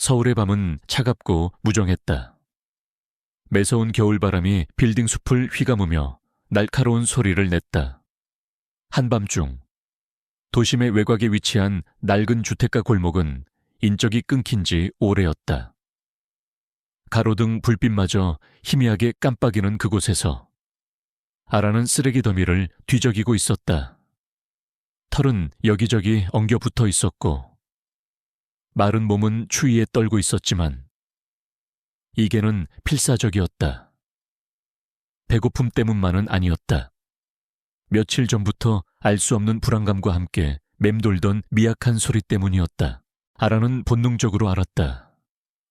서울의 밤은 차갑고 무정했다. 매서운 겨울바람이 빌딩 숲을 휘감으며 날카로운 소리를 냈다. 한밤중 도심의 외곽에 위치한 낡은 주택가 골목은 인적이 끊긴 지 오래였다. 가로등 불빛마저 희미하게 깜빡이는 그곳에서 아라는 쓰레기 더미를 뒤적이고 있었다. 털은 여기저기 엉겨 붙어 있었고 마른 몸은 추위에 떨고 있었지만 이게는 필사적이었다. 배고픔 때문만은 아니었다. 며칠 전부터 알 수 없는 불안감과 함께 맴돌던 미약한 소리 때문이었다. 아라는 본능적으로 알았다.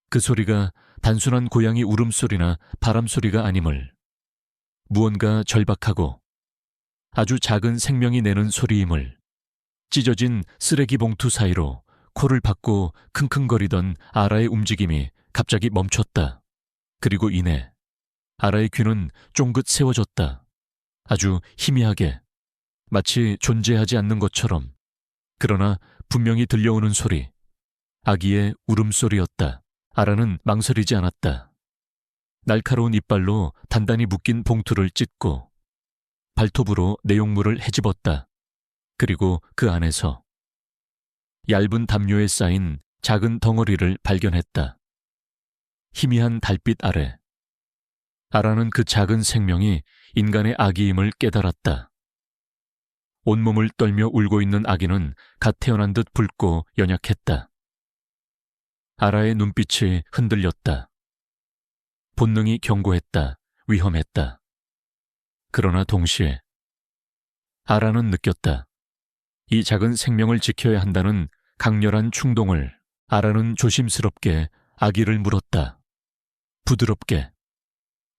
그 소리가 단순한 고양이 울음소리나 바람소리가 아님을. 무언가 절박하고 아주 작은 생명이 내는 소리임을. 찢어진 쓰레기 봉투 사이로 코를 박고 킁킁거리던 아라의 움직임이 갑자기 멈췄다. 그리고 이내 아라의 귀는 쫑긋 세워졌다. 아주 희미하게, 마치 존재하지 않는 것처럼. 그러나 분명히 들려오는 소리, 아기의 울음소리였다. 아라는 망설이지 않았다. 날카로운 이빨로 단단히 묶인 봉투를 찢고 발톱으로 내용물을 헤집었다. 그리고 그 안에서 얇은 담요에 쌓인 작은 덩어리를 발견했다. 희미한 달빛 아래 아라는 그 작은 생명이 인간의 아기임을 깨달았다. 온몸을 떨며 울고 있는 아기는 갓 태어난 듯 붉고 연약했다. 아라의 눈빛이 흔들렸다. 본능이 경고했다. 위험했다. 그러나 동시에 아라는 느꼈다. 이 작은 생명을 지켜야 한다는 강렬한 충동을. 아라는 조심스럽게 아기를 물었다. 부드럽게.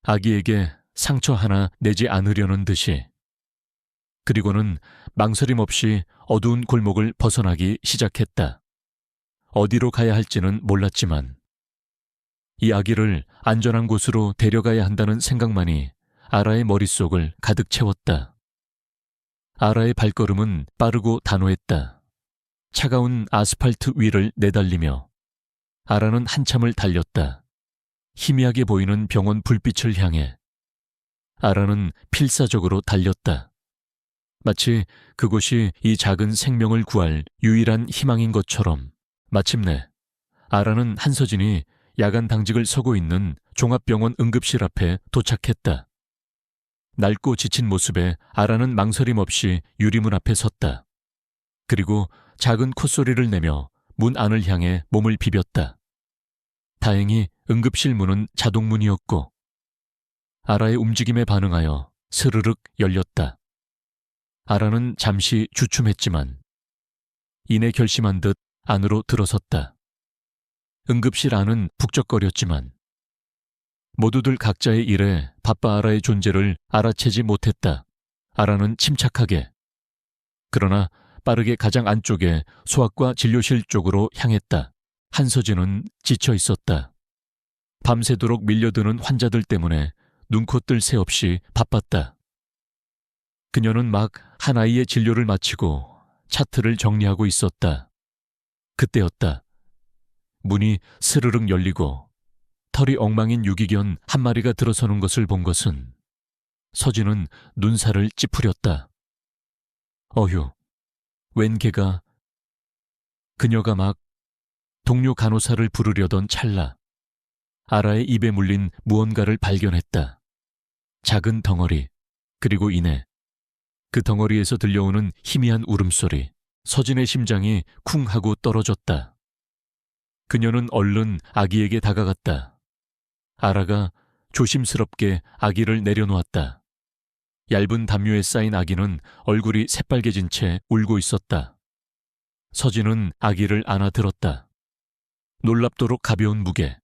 아기에게 상처 하나 내지 않으려는 듯이. 그리고는 망설임 없이 어두운 골목을 벗어나기 시작했다. 어디로 가야 할지는 몰랐지만 이 아기를 안전한 곳으로 데려가야 한다는 생각만이 아라의 머릿속을 가득 채웠다. 아라의 발걸음은 빠르고 단호했다. 차가운 아스팔트 위를 내달리며 아라는 한참을 달렸다. 희미하게 보이는 병원 불빛을 향해 아라는 필사적으로 달렸다. 마치 그곳이 이 작은 생명을 구할 유일한 희망인 것처럼. 마침내 아라는 한서진이 야간 당직을 서고 있는 종합병원 응급실 앞에 도착했다. 낡고 지친 모습에 아라는 망설임 없이 유리문 앞에 섰다. 그리고 작은 콧소리를 내며 문 안을 향해 몸을 비볐다. 다행히 응급실 문은 자동문이었고 아라의 움직임에 반응하여 스르륵 열렸다. 아라는 잠시 주춤했지만 이내 결심한 듯 안으로 들어섰다. 응급실 안은 북적거렸지만 모두들 각자의 일에 바빠 아라의 존재를 알아채지 못했다. 아라는 침착하게, 그러나 빠르게 가장 안쪽에 소아과 진료실 쪽으로 향했다. 한서진은 지쳐 있었다. 밤새도록 밀려드는 환자들 때문에 눈코 뜰 새 없이 바빴다. 그녀는 막 한 아이의 진료를 마치고 차트를 정리하고 있었다. 그때였다. 문이 스르륵 열리고 털이 엉망인 유기견 한 마리가 들어서는 것을 본 것은 서진은 눈살을 찌푸렸다. 어휴, 웬 개가. 그녀가 막 동료 간호사를 부르려던 찰나 아라의 입에 물린 무언가를 발견했다. 작은 덩어리, 그리고 이내 그 덩어리에서 들려오는 희미한 울음소리. 서진의 심장이 쿵 하고 떨어졌다. 그녀는 얼른 아기에게 다가갔다. 아라가 조심스럽게 아기를 내려놓았다. 얇은 담요에 쌓인 아기는 얼굴이 새빨개진 채 울고 있었다. 서진은 아기를 안아들었다. 놀랍도록 가벼운 무게,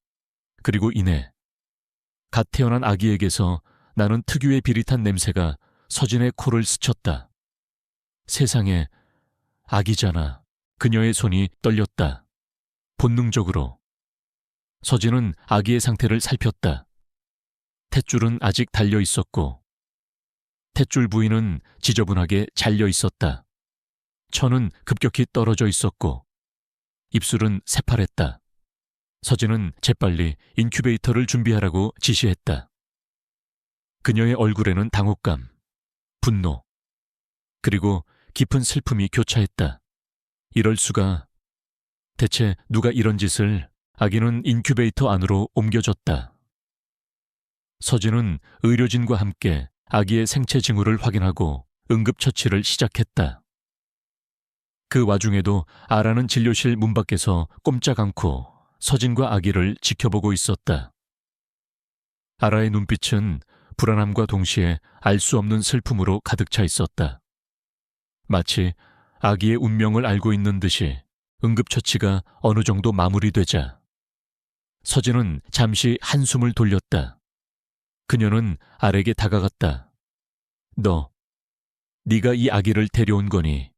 그리고 이내 갓 태어난 아기에게서 나는 특유의 비릿한 냄새가 서진의 코를 스쳤다. 세상에, 아기잖아. 그녀의 손이 떨렸다. 본능적으로. 서진은 아기의 상태를 살폈다. 탯줄은 아직 달려 있었고 탯줄 부위는 지저분하게 잘려 있었다. 천은 급격히 떨어져 있었고 입술은 새파랬다. 서진은 재빨리 인큐베이터를 준비하라고 지시했다. 그녀의 얼굴에는 당혹감, 분노, 그리고 깊은 슬픔이 교차했다. 이럴 수가. 대체 누가 이런 짓을. 아기는 인큐베이터 안으로 옮겨졌다. 서진은 의료진과 함께 아기의 생체 징후를 확인하고 응급처치를 시작했다. 그 와중에도 아라는 진료실 문 밖에서 꼼짝 않고 서진과 아기를 지켜보고 있었다. 아라의 눈빛은 불안함과 동시에 알 수 없는 슬픔으로 가득 차 있었다. 마치 아기의 운명을 알고 있는 듯이. 응급처치가 어느 정도 마무리되자 서진은 잠시 한숨을 돌렸다. 그녀는 아래에게 다가갔다. 네가 이 아기를 데려온 거니?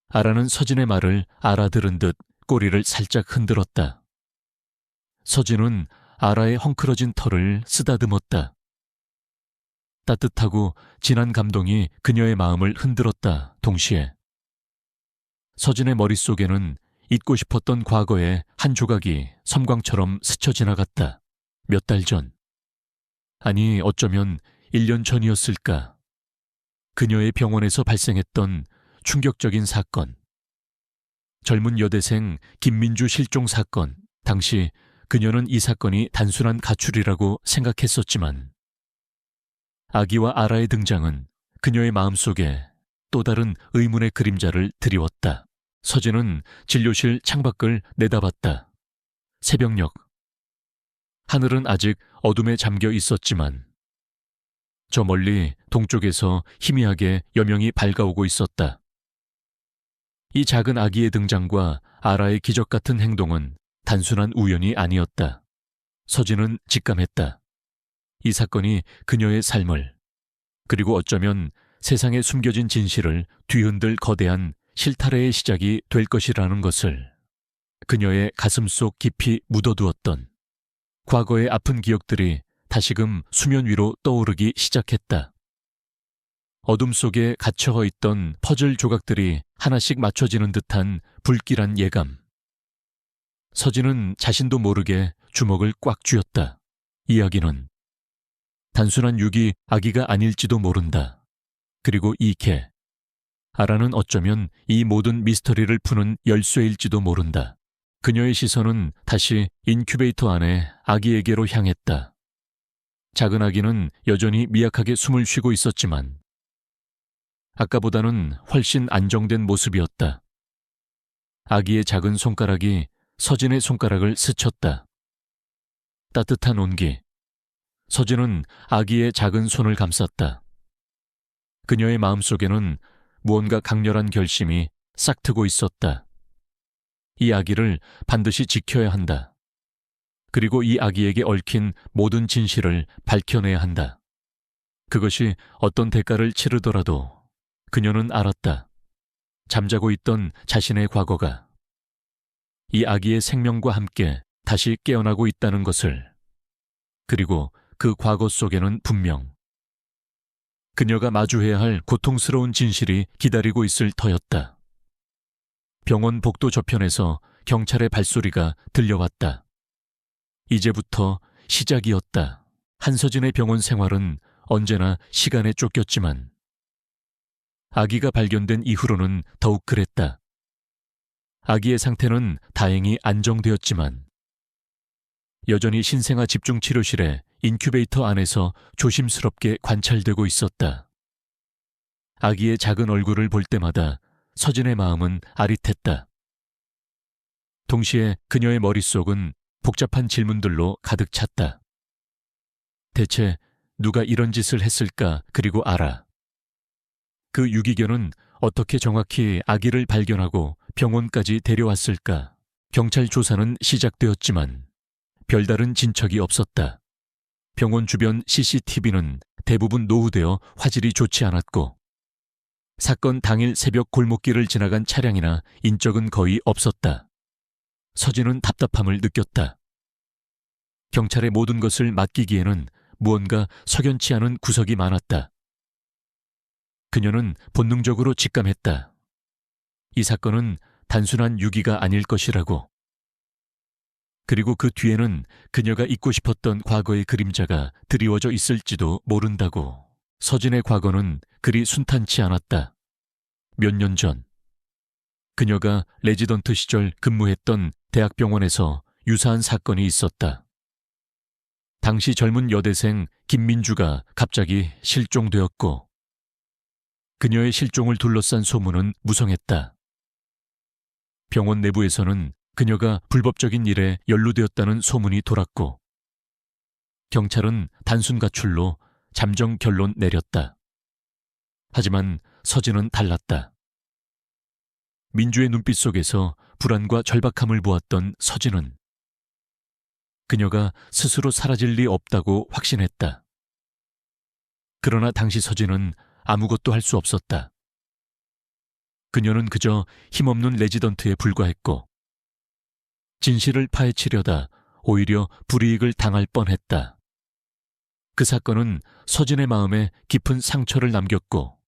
아라는 서진의 말을 알아들은 듯 꼬리를 살짝 흔들었다. 서진은 아라의 헝클어진 털을 쓰다듬었다. 따뜻하고 진한 감동이 그녀의 마음을 흔들었다. 동시에 서진의 머릿속에는 잊고 싶었던 과거의 한 조각이 섬광처럼 스쳐 지나갔다. 몇 달 전. 아니, 어쩌면 1년 전이었을까. 그녀의 병원에서 발생했던 충격적인 사건. 젊은 여대생 김민주 실종 사건. 당시 그녀는 이 사건이 단순한 가출이라고 생각했었지만 아기와 아라의 등장은 그녀의 마음속에 또 다른 의문의 그림자를 드리웠다. 서진은 진료실 창밖을 내다봤다. 새벽녘. 하늘은 아직 어둠에 잠겨 있었지만 저 멀리 동쪽에서 희미하게 여명이 밝아오고 있었다. 이 작은 아기의 등장과 아라의 기적 같은 행동은 단순한 우연이 아니었다. 서진은 직감했다. 이 사건이 그녀의 삶을, 그리고 어쩌면 세상에 숨겨진 진실을 뒤흔들 거대한 실타래의 시작이 될 것이라는 것을. 그녀의 가슴속 깊이 묻어두었던 과거의 아픈 기억들이 다시금 수면 위로 떠오르기 시작했다. 어둠 속에 갇혀 있던 퍼즐 조각들이 하나씩 맞춰지는 듯한 불길한 예감. 서진은 자신도 모르게 주먹을 꽉 쥐었다. 이야기는 단순한 유기 아기가 아닐지도 모른다. 그리고 이 개, 아라는 어쩌면 이 모든 미스터리를 푸는 열쇠일지도 모른다. 그녀의 시선은 다시 인큐베이터 안에 아기에게로 향했다. 작은 아기는 여전히 미약하게 숨을 쉬고 있었지만 아까보다는 훨씬 안정된 모습이었다. 아기의 작은 손가락이 서진의 손가락을 스쳤다. 따뜻한 온기. 서진은 아기의 작은 손을 감쌌다. 그녀의 마음속에는 무언가 강렬한 결심이 싹트고 있었다. 이 아기를 반드시 지켜야 한다. 그리고 이 아기에게 얽힌 모든 진실을 밝혀내야 한다. 그것이 어떤 대가를 치르더라도 그녀는 알았다. 잠자고 있던 자신의 과거가 이 아기의 생명과 함께 다시 깨어나고 있다는 것을. 그리고 그 과거 속에는 분명 그녀가 마주해야 할 고통스러운 진실이 기다리고 있을 터였다. 병원 복도 저편에서 경찰의 발소리가 들려왔다. 이제부터 시작이었다. 한서진의 병원 생활은 언제나 시간에 쫓겼지만 아기가 발견된 이후로는 더욱 그랬다. 아기의 상태는 다행히 안정되었지만 여전히 신생아 집중치료실의 인큐베이터 안에서 조심스럽게 관찰되고 있었다. 아기의 작은 얼굴을 볼 때마다 서진의 마음은 아릿했다. 동시에 그녀의 머릿속은 복잡한 질문들로 가득 찼다. 대체 누가 이런 짓을 했을까? 그리고 아라. 그 유기견은 어떻게 정확히 아기를 발견하고 병원까지 데려왔을까? 경찰 조사는 시작되었지만 별다른 진척이 없었다. 병원 주변 CCTV는 대부분 노후되어 화질이 좋지 않았고 사건 당일 새벽 골목길을 지나간 차량이나 인적은 거의 없었다. 서진은 답답함을 느꼈다. 경찰의 모든 것을 맡기기에는 무언가 석연치 않은 구석이 많았다. 그녀는 본능적으로 직감했다. 이 사건은 단순한 유기가 아닐 것이라고. 그리고 그 뒤에는 그녀가 잊고 싶었던 과거의 그림자가 드리워져 있을지도 모른다고. 서진의 과거는 그리 순탄치 않았다. 몇 년 전, 그녀가 레지던트 시절 근무했던 대학병원에서 유사한 사건이 있었다. 당시 젊은 여대생 김민주가 갑자기 실종되었고, 그녀의 실종을 둘러싼 소문은 무성했다. 병원 내부에서는 그녀가 불법적인 일에 연루되었다는 소문이 돌았고, 경찰은 단순 가출로 잠정 결론 내렸다. 하지만 서진은 달랐다. 민주의 눈빛 속에서 불안과 절박함을 보았던 서진은 그녀가 스스로 사라질 리 없다고 확신했다. 그러나 당시 서진은 아무것도 할 수 없었다. 그녀는 그저 힘없는 레지던트에 불과했고, 진실을 파헤치려다 오히려 불이익을 당할 뻔했다. 그 사건은 서진의 마음에 깊은 상처를 남겼고,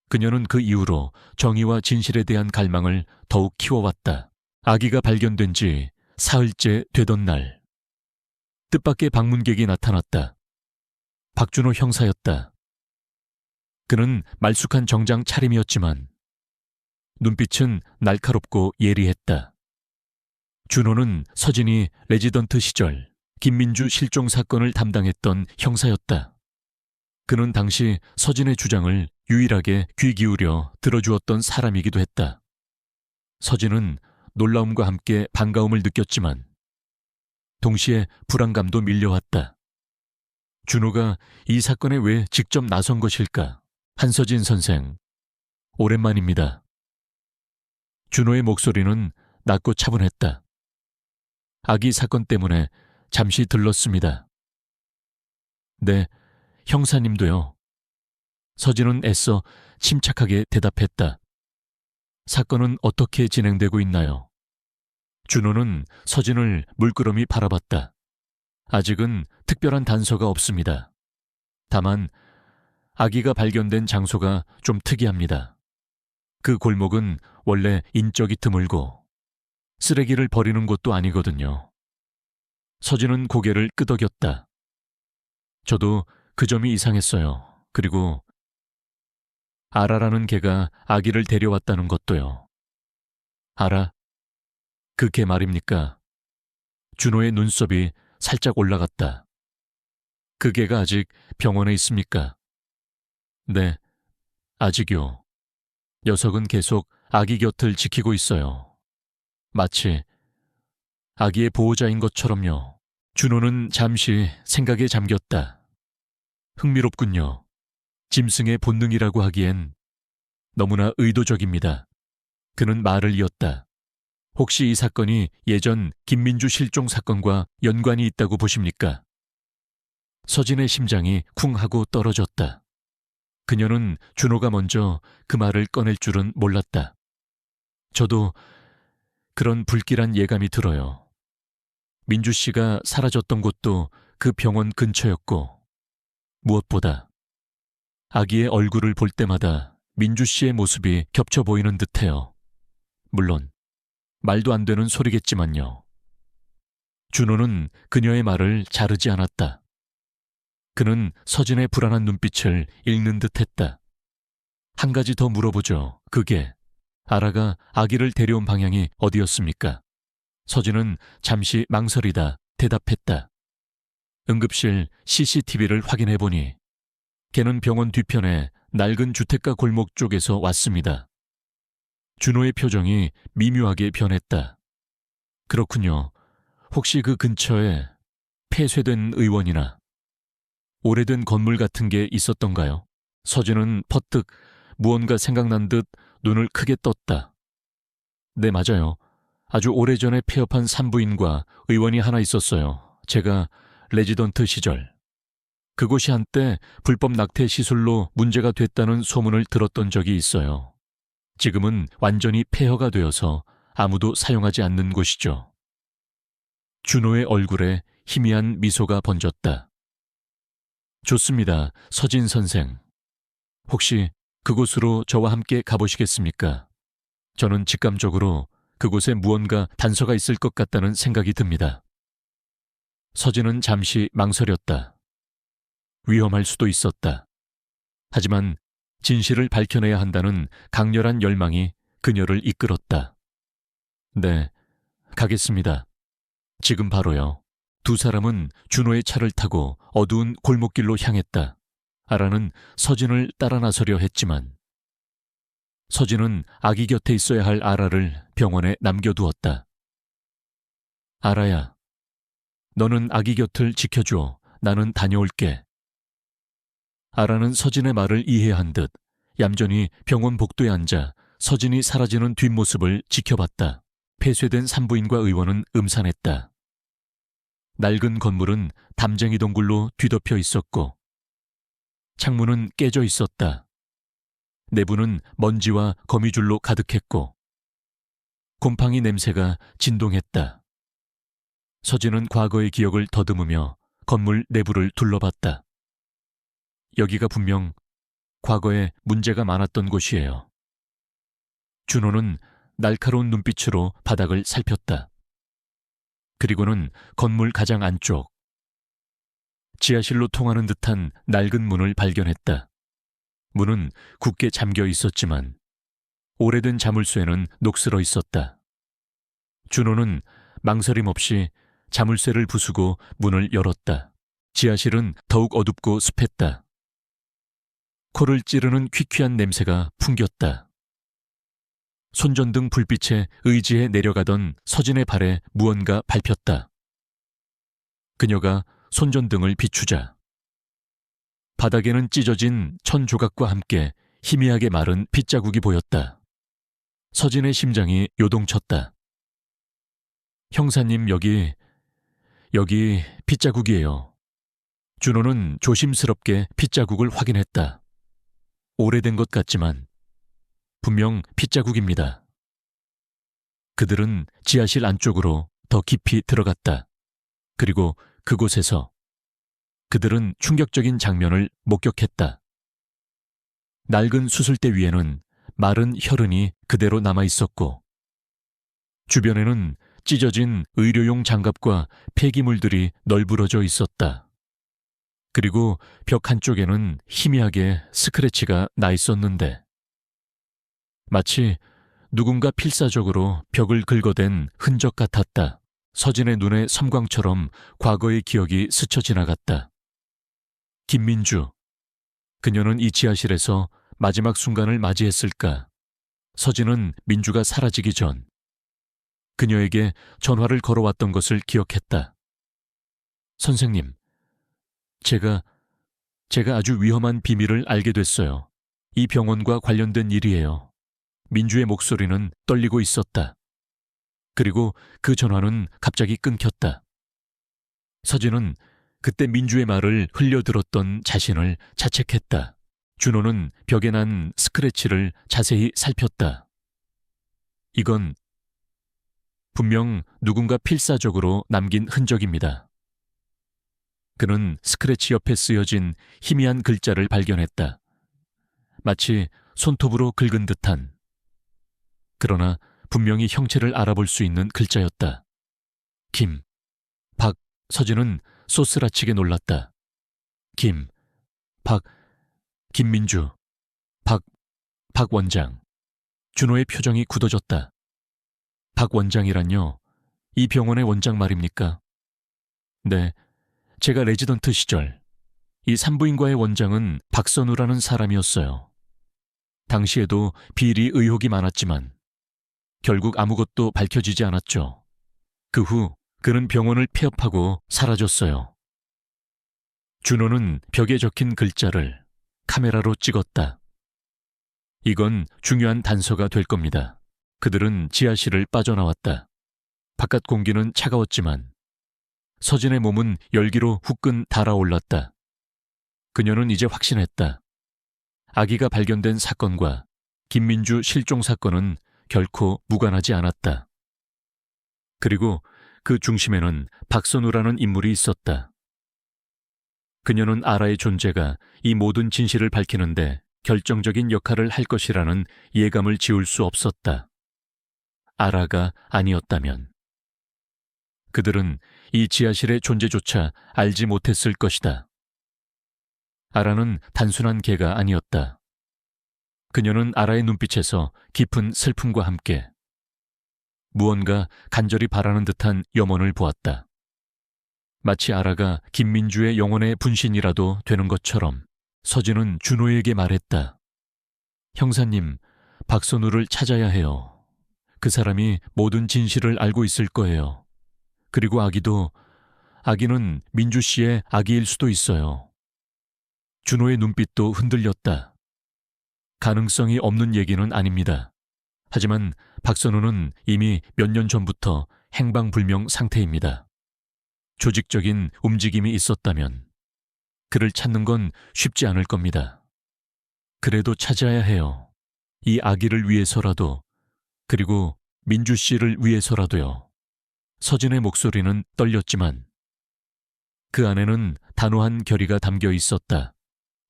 그녀는 그 이후로 정의와 진실에 대한 갈망을 더욱 키워왔다. 아기가 발견된 지 사흘째 되던 날, 뜻밖의 방문객이 나타났다. 박준호 형사였다. 그는 말쑥한 정장 차림이었지만 눈빛은 날카롭고 예리했다. 준호는 서진이 레지던트 시절 김민주 실종 사건을 담당했던 형사였다. 그는 당시 서진의 주장을 유일하게 귀 기울여 들어주었던 사람이기도 했다. 서진은 놀라움과 함께 반가움을 느꼈지만 동시에 불안감도 밀려왔다. 준호가 이 사건에 왜 직접 나선 것일까? 한서진 선생, 오랜만입니다. 준호의 목소리는 낮고 차분했다. 아기 사건 때문에 잠시 들렀습니다. 네, 형사님도요. 서진은 애써 침착하게 대답했다. 사건은 어떻게 진행되고 있나요? 준호는 서진을 물끄러미 바라봤다. 아직은 특별한 단서가 없습니다. 다만 아기가 발견된 장소가 좀 특이합니다. 그 골목은 원래 인적이 드물고 쓰레기를 버리는 곳도 아니거든요. 서진은 고개를 끄덕였다. 저도 그 점이 이상했어요. 그리고 아라라는 개가 아기를 데려왔다는 것도요. 아라? 그 개 말입니까? 준호의 눈썹이 살짝 올라갔다. 그 개가 아직 병원에 있습니까? 네, 아직요. 녀석은 계속 아기 곁을 지키고 있어요. 마치 아기의 보호자인 것처럼요. 준호는 잠시 생각에 잠겼다. 흥미롭군요. 짐승의 본능이라고 하기엔 너무나 의도적입니다. 그는 말을 이었다. 혹시 이 사건이 예전 김민주 실종 사건과 연관이 있다고 보십니까? 서진의 심장이 쿵 하고 떨어졌다. 그녀는 준호가 먼저 그 말을 꺼낼 줄은 몰랐다. 저도 그런 불길한 예감이 들어요. 민주 씨가 사라졌던 곳도 그 병원 근처였고, 무엇보다 아기의 얼굴을 볼 때마다 민주 씨의 모습이 겹쳐 보이는 듯해요. 물론 말도 안 되는 소리겠지만요. 준호는 그녀의 말을 자르지 않았다. 그는 서진의 불안한 눈빛을 읽는 듯했다. 한 가지 더 물어보죠. 그게 아라가 아기를 데려온 방향이 어디였습니까? 서진은 잠시 망설이다 대답했다. 응급실 CCTV를 확인해보니 걔는 병원 뒤편에 낡은 주택가 골목 쪽에서 왔습니다. 준호의 표정이 미묘하게 변했다. 그렇군요. 혹시 그 근처에 폐쇄된 의원이나 오래된 건물 같은 게 있었던가요? 서진은 퍼뜩 무언가 생각난 듯 눈을 크게 떴다. 네, 맞아요. 아주 오래전에 폐업한 산부인과 의원이 하나 있었어요. 제가 레지던트 시절. 그곳이 한때 불법 낙태 시술로 문제가 됐다는 소문을 들었던 적이 있어요. 지금은 완전히 폐허가 되어서 아무도 사용하지 않는 곳이죠. 준호의 얼굴에 희미한 미소가 번졌다. 좋습니다, 서진 선생. 혹시 그곳으로 저와 함께 가보시겠습니까? 저는 직감적으로 그곳에 무언가 단서가 있을 것 같다는 생각이 듭니다. 서진은 잠시 망설였다. 위험할 수도 있었다. 하지만 진실을 밝혀내야 한다는 강렬한 열망이 그녀를 이끌었다. 네, 가겠습니다. 지금 바로요. 두 사람은 준호의 차를 타고 어두운 골목길로 향했다. 아라는 서진을 따라 나서려 했지만 서진은 아기 곁에 있어야 할 아라를 병원에 남겨두었다. 아라야, 너는 아기 곁을 지켜줘. 나는 다녀올게. 아라는 서진의 말을 이해한 듯 얌전히 병원 복도에 앉아 서진이 사라지는 뒷모습을 지켜봤다. 폐쇄된 산부인과 의원은 음산했다. 낡은 건물은 담쟁이 동굴로 뒤덮여 있었고 창문은 깨져 있었다. 내부는 먼지와 거미줄로 가득했고 곰팡이 냄새가 진동했다. 서진은 과거의 기억을 더듬으며 건물 내부를 둘러봤다. 여기가 분명 과거에 문제가 많았던 곳이에요. 준호는 날카로운 눈빛으로 바닥을 살폈다. 그리고는 건물 가장 안쪽, 지하실로 통하는 듯한 낡은 문을 발견했다. 문은 굳게 잠겨 있었지만 오래된 자물쇠는 녹슬어 있었다. 준호는 망설임 없이 자물쇠를 부수고 문을 열었다. 지하실은 더욱 어둡고 습했다. 코를 찌르는 퀴퀴한 냄새가 풍겼다. 손전등 불빛에 의지해 내려가던 서진의 발에 무언가 밟혔다. 그녀가 손전등을 비추자 바닥에는 찢어진 천 조각과 함께 희미하게 마른 핏자국이 보였다. 서진의 심장이 요동쳤다. 형사님, 여기 핏자국이에요. 준호는 조심스럽게 핏자국을 확인했다. 오래된 것 같지만 분명 핏자국입니다. 그들은 지하실 안쪽으로 더 깊이 들어갔다. 그리고 그곳에서 그들은 충격적인 장면을 목격했다. 낡은 수술대 위에는 마른 혈흔이 그대로 남아있었고 주변에는 찢어진 의료용 장갑과 폐기물들이 널브러져 있었다. 그리고 벽 한쪽에는 희미하게 스크래치가 나 있었는데 마치 누군가 필사적으로 벽을 긁어댄 흔적 같았다. 서진의 눈에 섬광처럼 과거의 기억이 스쳐 지나갔다. 김민주. 그녀는 이 지하실에서 마지막 순간을 맞이했을까? 서진은 민주가 사라지기 전 그녀에게 전화를 걸어왔던 것을 기억했다. 선생님, 제가 아주 위험한 비밀을 알게 됐어요. 이 병원과 관련된 일이에요. 민주의 목소리는 떨리고 있었다. 그리고 그 전화는 갑자기 끊겼다. 서진은 그때 민주의 말을 흘려들었던 자신을 자책했다. 준호는 벽에 난 스크래치를 자세히 살폈다. 이건 분명 누군가 필사적으로 남긴 흔적입니다. 그는 스크래치 옆에 쓰여진 희미한 글자를 발견했다. 마치 손톱으로 긁은 듯한, 그러나 분명히 형체를 알아볼 수 있는 글자였다. 김, 박. 서진은 소스라치게 놀랐다. 김, 박, 김민주, 박 원장. 준호의 표정이 굳어졌다. 박 원장이란요? 이 병원의 원장 말입니까? 네, 제가 레지던트 시절 이 산부인과의 원장은 박선우라는 사람이었어요. 당시에도 비리 의혹이 많았지만 결국 아무것도 밝혀지지 않았죠. 그 후 그는 병원을 폐업하고 사라졌어요. 준호는 벽에 적힌 글자를 카메라로 찍었다. 이건 중요한 단서가 될 겁니다. 그들은 지하실을 빠져나왔다. 바깥 공기는 차가웠지만 서진의 몸은 열기로 후끈 달아올랐다. 그녀는 이제 확신했다. 아기가 발견된 사건과 김민주 실종 사건은 결코 무관하지 않았다. 그리고 그 중심에는 박선우라는 인물이 있었다. 그녀는 아라의 존재가 이 모든 진실을 밝히는데 결정적인 역할을 할 것이라는 예감을 지울 수 없었다. 아라가 아니었다면 그들은 이 지하실의 존재조차 알지 못했을 것이다. 아라는 단순한 개가 아니었다. 그녀는 아라의 눈빛에서 깊은 슬픔과 함께 무언가 간절히 바라는 듯한 염원을 보았다. 마치 아라가 김민주의 영혼의 분신이라도 되는 것처럼 서진은 준호에게 말했다. 형사님, 박선우를 찾아야 해요. 그 사람이 모든 진실을 알고 있을 거예요. 그리고 아기는 민주 씨의 아기일 수도 있어요. 준호의 눈빛도 흔들렸다. 가능성이 없는 얘기는 아닙니다. 하지만 박선우는 이미 몇 년 전부터 행방불명 상태입니다. 조직적인 움직임이 있었다면 그를 찾는 건 쉽지 않을 겁니다. 그래도 찾아야 해요. 이 아기를 위해서라도, 그리고 민주 씨를 위해서라도요. 서진의 목소리는 떨렸지만 그 안에는 단호한 결의가 담겨 있었다.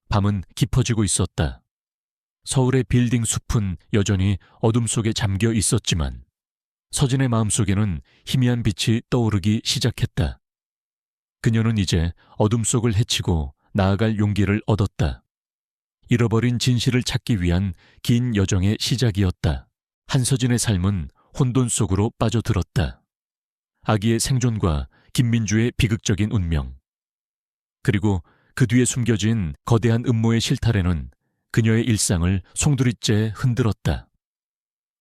밤은 깊어지고 있었다. 서울의 빌딩 숲은 여전히 어둠 속에 잠겨 있었지만 서진의 마음속에는 희미한 빛이 떠오르기 시작했다. 그녀는 이제 어둠 속을 헤치고 나아갈 용기를 얻었다. 잃어버린 진실을 찾기 위한 긴 여정의 시작이었다. 한서진의 삶은 혼돈 속으로 빠져들었다. 아기의 생존과 김민주의 비극적인 운명, 그리고 그 뒤에 숨겨진 거대한 음모의 실타래는 그녀의 일상을 송두리째 흔들었다.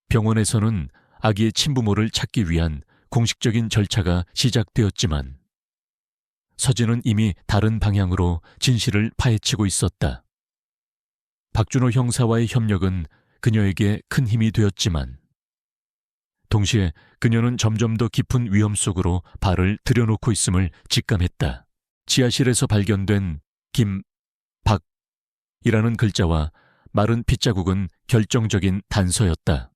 병원에서는 아기의 친부모를 찾기 위한 공식적인 절차가 시작되었지만 서진은 이미 다른 방향으로 진실을 파헤치고 있었다. 박준호 형사와의 협력은 그녀에게 큰 힘이 되었지만 동시에 그녀는 점점 더 깊은 위험 속으로 발을 들여놓고 있음을 직감했다. 지하실에서 발견된 박이라는 글자와 마른 핏자국은 결정적인 단서였다.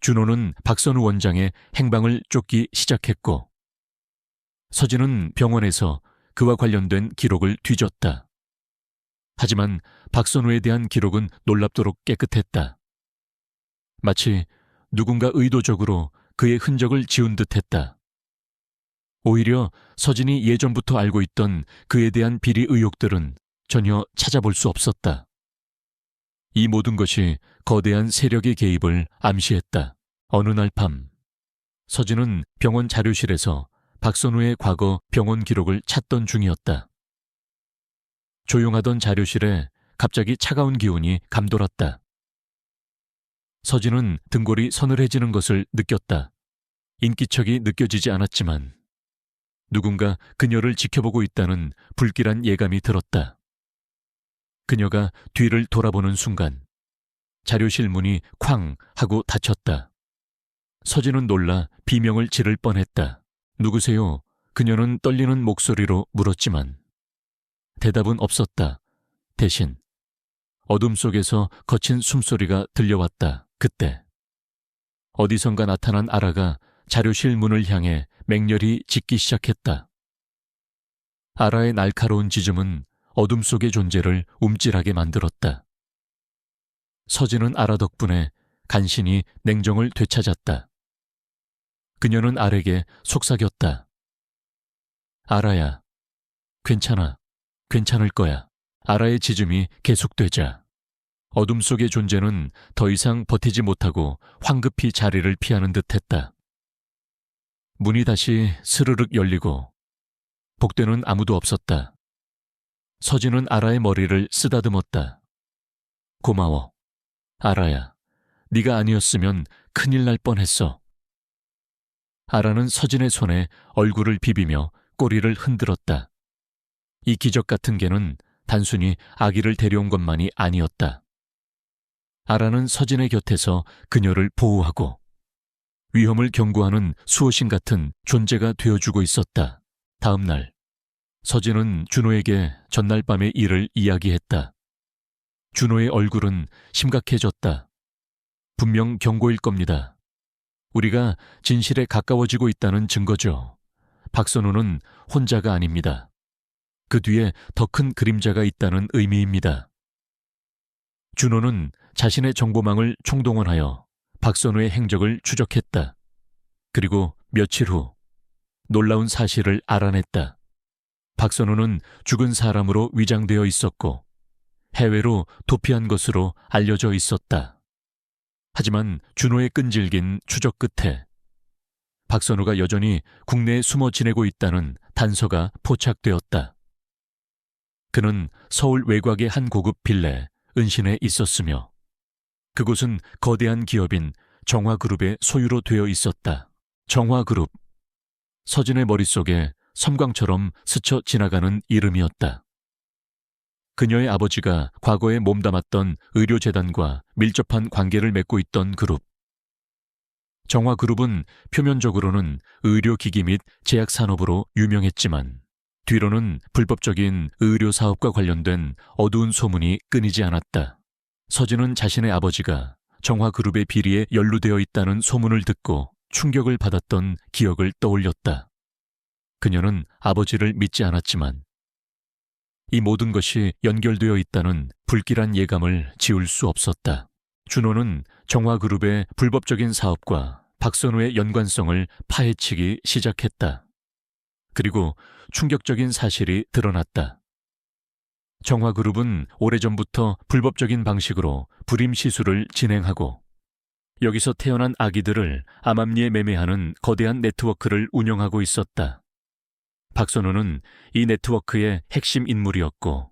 준호는 박선우 원장의 행방을 쫓기 시작했고 서진은 병원에서 그와 관련된 기록을 뒤졌다. 하지만 박선우에 대한 기록은 놀랍도록 깨끗했다. 마치 누군가 의도적으로 그의 흔적을 지운 듯했다. 오히려 서진이 예전부터 알고 있던 그에 대한 비리 의혹들은 전혀 찾아볼 수 없었다. 이 모든 것이 거대한 세력의 개입을 암시했다. 어느 날 밤, 서진은 병원 자료실에서 박선우의 과거 병원 기록을 찾던 중이었다. 조용하던 자료실에 갑자기 차가운 기운이 감돌았다. 서진은 등골이 서늘해지는 것을 느꼈다. 인기척이 느껴지지 않았지만 누군가 그녀를 지켜보고 있다는 불길한 예감이 들었다. 그녀가 뒤를 돌아보는 순간 자료실 문이 쾅 하고 닫혔다. 서진은 놀라 비명을 지를 뻔했다. 누구세요? 그녀는 떨리는 목소리로 물었지만 대답은 없었다. 대신 어둠 속에서 거친 숨소리가 들려왔다. 그때 어디선가 나타난 아라가 자료실 문을 향해 맹렬히 짖기 시작했다. 아라의 날카로운 짖음은 어둠 속의 존재를 움찔하게 만들었다. 서진은 아라 덕분에 간신히 냉정을 되찾았다. 그녀는 아라에게 속삭였다. 아라야, 괜찮아. 괜찮을 거야. 아라의 짖음이 계속되자 어둠 속의 존재는 더 이상 버티지 못하고 황급히 자리를 피하는 듯했다. 문이 다시 스르륵 열리고 복도에는 아무도 없었다. 서진은 아라의 머리를 쓰다듬었다. 고마워. 아라야, 네가 아니었으면 큰일 날 뻔했어. 아라는 서진의 손에 얼굴을 비비며 꼬리를 흔들었다. 이 기적 같은 개는 단순히 아기를 데려온 것만이 아니었다. 아라는 서진의 곁에서 그녀를 보호하고 위험을 경고하는 수호신 같은 존재가 되어주고 있었다. 다음 날, 서진은 준호에게 전날 밤의 일을 이야기했다. 준호의 얼굴은 심각해졌다. 분명 경고일 겁니다. 우리가 진실에 가까워지고 있다는 증거죠. 박선우는 혼자가 아닙니다. 그 뒤에 더 큰 그림자가 있다는 의미입니다. 준호는 자신의 정보망을 총동원하여 박선우의 행적을 추적했다. 그리고 며칠 후 놀라운 사실을 알아냈다. 박선우는 죽은 사람으로 위장되어 있었고 해외로 도피한 것으로 알려져 있었다. 하지만 준호의 끈질긴 추적 끝에 박선우가 여전히 국내에 숨어 지내고 있다는 단서가 포착되었다. 그는 서울 외곽의 한 고급 빌라에 은신해 있었으며 그곳은 거대한 기업인 정화그룹의 소유로 되어 있었다. 정화그룹. 서진의 머릿속에 섬광처럼 스쳐 지나가는 이름이었다. 그녀의 아버지가 과거에 몸담았던 의료재단과 밀접한 관계를 맺고 있던 그룹. 정화그룹은 표면적으로는 의료기기 및 제약산업으로 유명했지만 뒤로는 불법적인 의료사업과 관련된 어두운 소문이 끊이지 않았다. 서진은 자신의 아버지가 정화그룹의 비리에 연루되어 있다는 소문을 듣고 충격을 받았던 기억을 떠올렸다. 그녀는 아버지를 믿지 않았지만 이 모든 것이 연결되어 있다는 불길한 예감을 지울 수 없었다. 준호는 정화그룹의 불법적인 사업과 박선우의 연관성을 파헤치기 시작했다. 그리고 충격적인 사실이 드러났다. 정화그룹은 오래전부터 불법적인 방식으로 불임 시술을 진행하고 여기서 태어난 아기들을 암암리에 매매하는 거대한 네트워크를 운영하고 있었다. 박선우는 이 네트워크의 핵심 인물이었고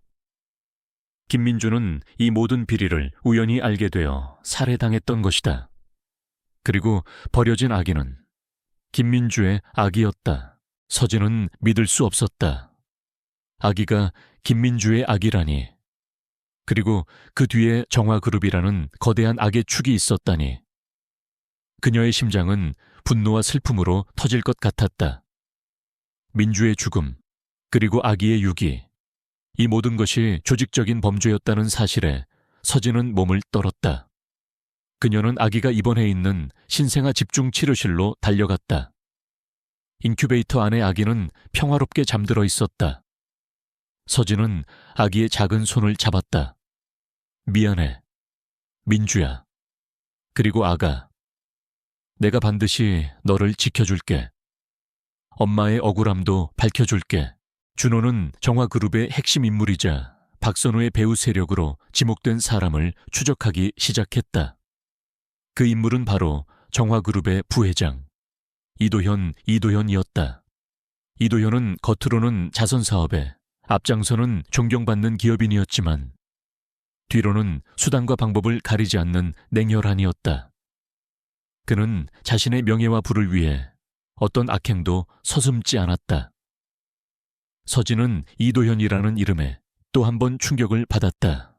김민주는 이 모든 비리를 우연히 알게 되어 살해당했던 것이다. 그리고 버려진 아기는 김민주의 아기였다. 서진은 믿을 수 없었다. 아기가 김민주의 아기라니. 그리고 그 뒤에 정화그룹이라는 거대한 악의 축이 있었다니. 그녀의 심장은 분노와 슬픔으로 터질 것 같았다. 민주의 죽음, 그리고 아기의 유기, 이 모든 것이 조직적인 범죄였다는 사실에 서진은 몸을 떨었다. 그녀는 아기가 입원해 있는 신생아 집중치료실로 달려갔다. 인큐베이터 안의 아기는 평화롭게 잠들어 있었다. 서진은 아기의 작은 손을 잡았다. 미안해, 민주야. 그리고 아가, 내가 반드시 너를 지켜줄게. 엄마의 억울함도 밝혀줄게. 준호는 정화그룹의 핵심 인물이자 박선우의 배후 세력으로 지목된 사람을 추적하기 시작했다. 그 인물은 바로 정화그룹의 부회장 이도현이었다. 이도현은 겉으로는 자선사업에 앞장서는 존경받는 기업인이었지만 뒤로는 수단과 방법을 가리지 않는 냉혈한이었다. 그는 자신의 명예와 부를 위해 어떤 악행도 서슴지 않았다. 서진은 이도현이라는 이름에 또 한 번 충격을 받았다.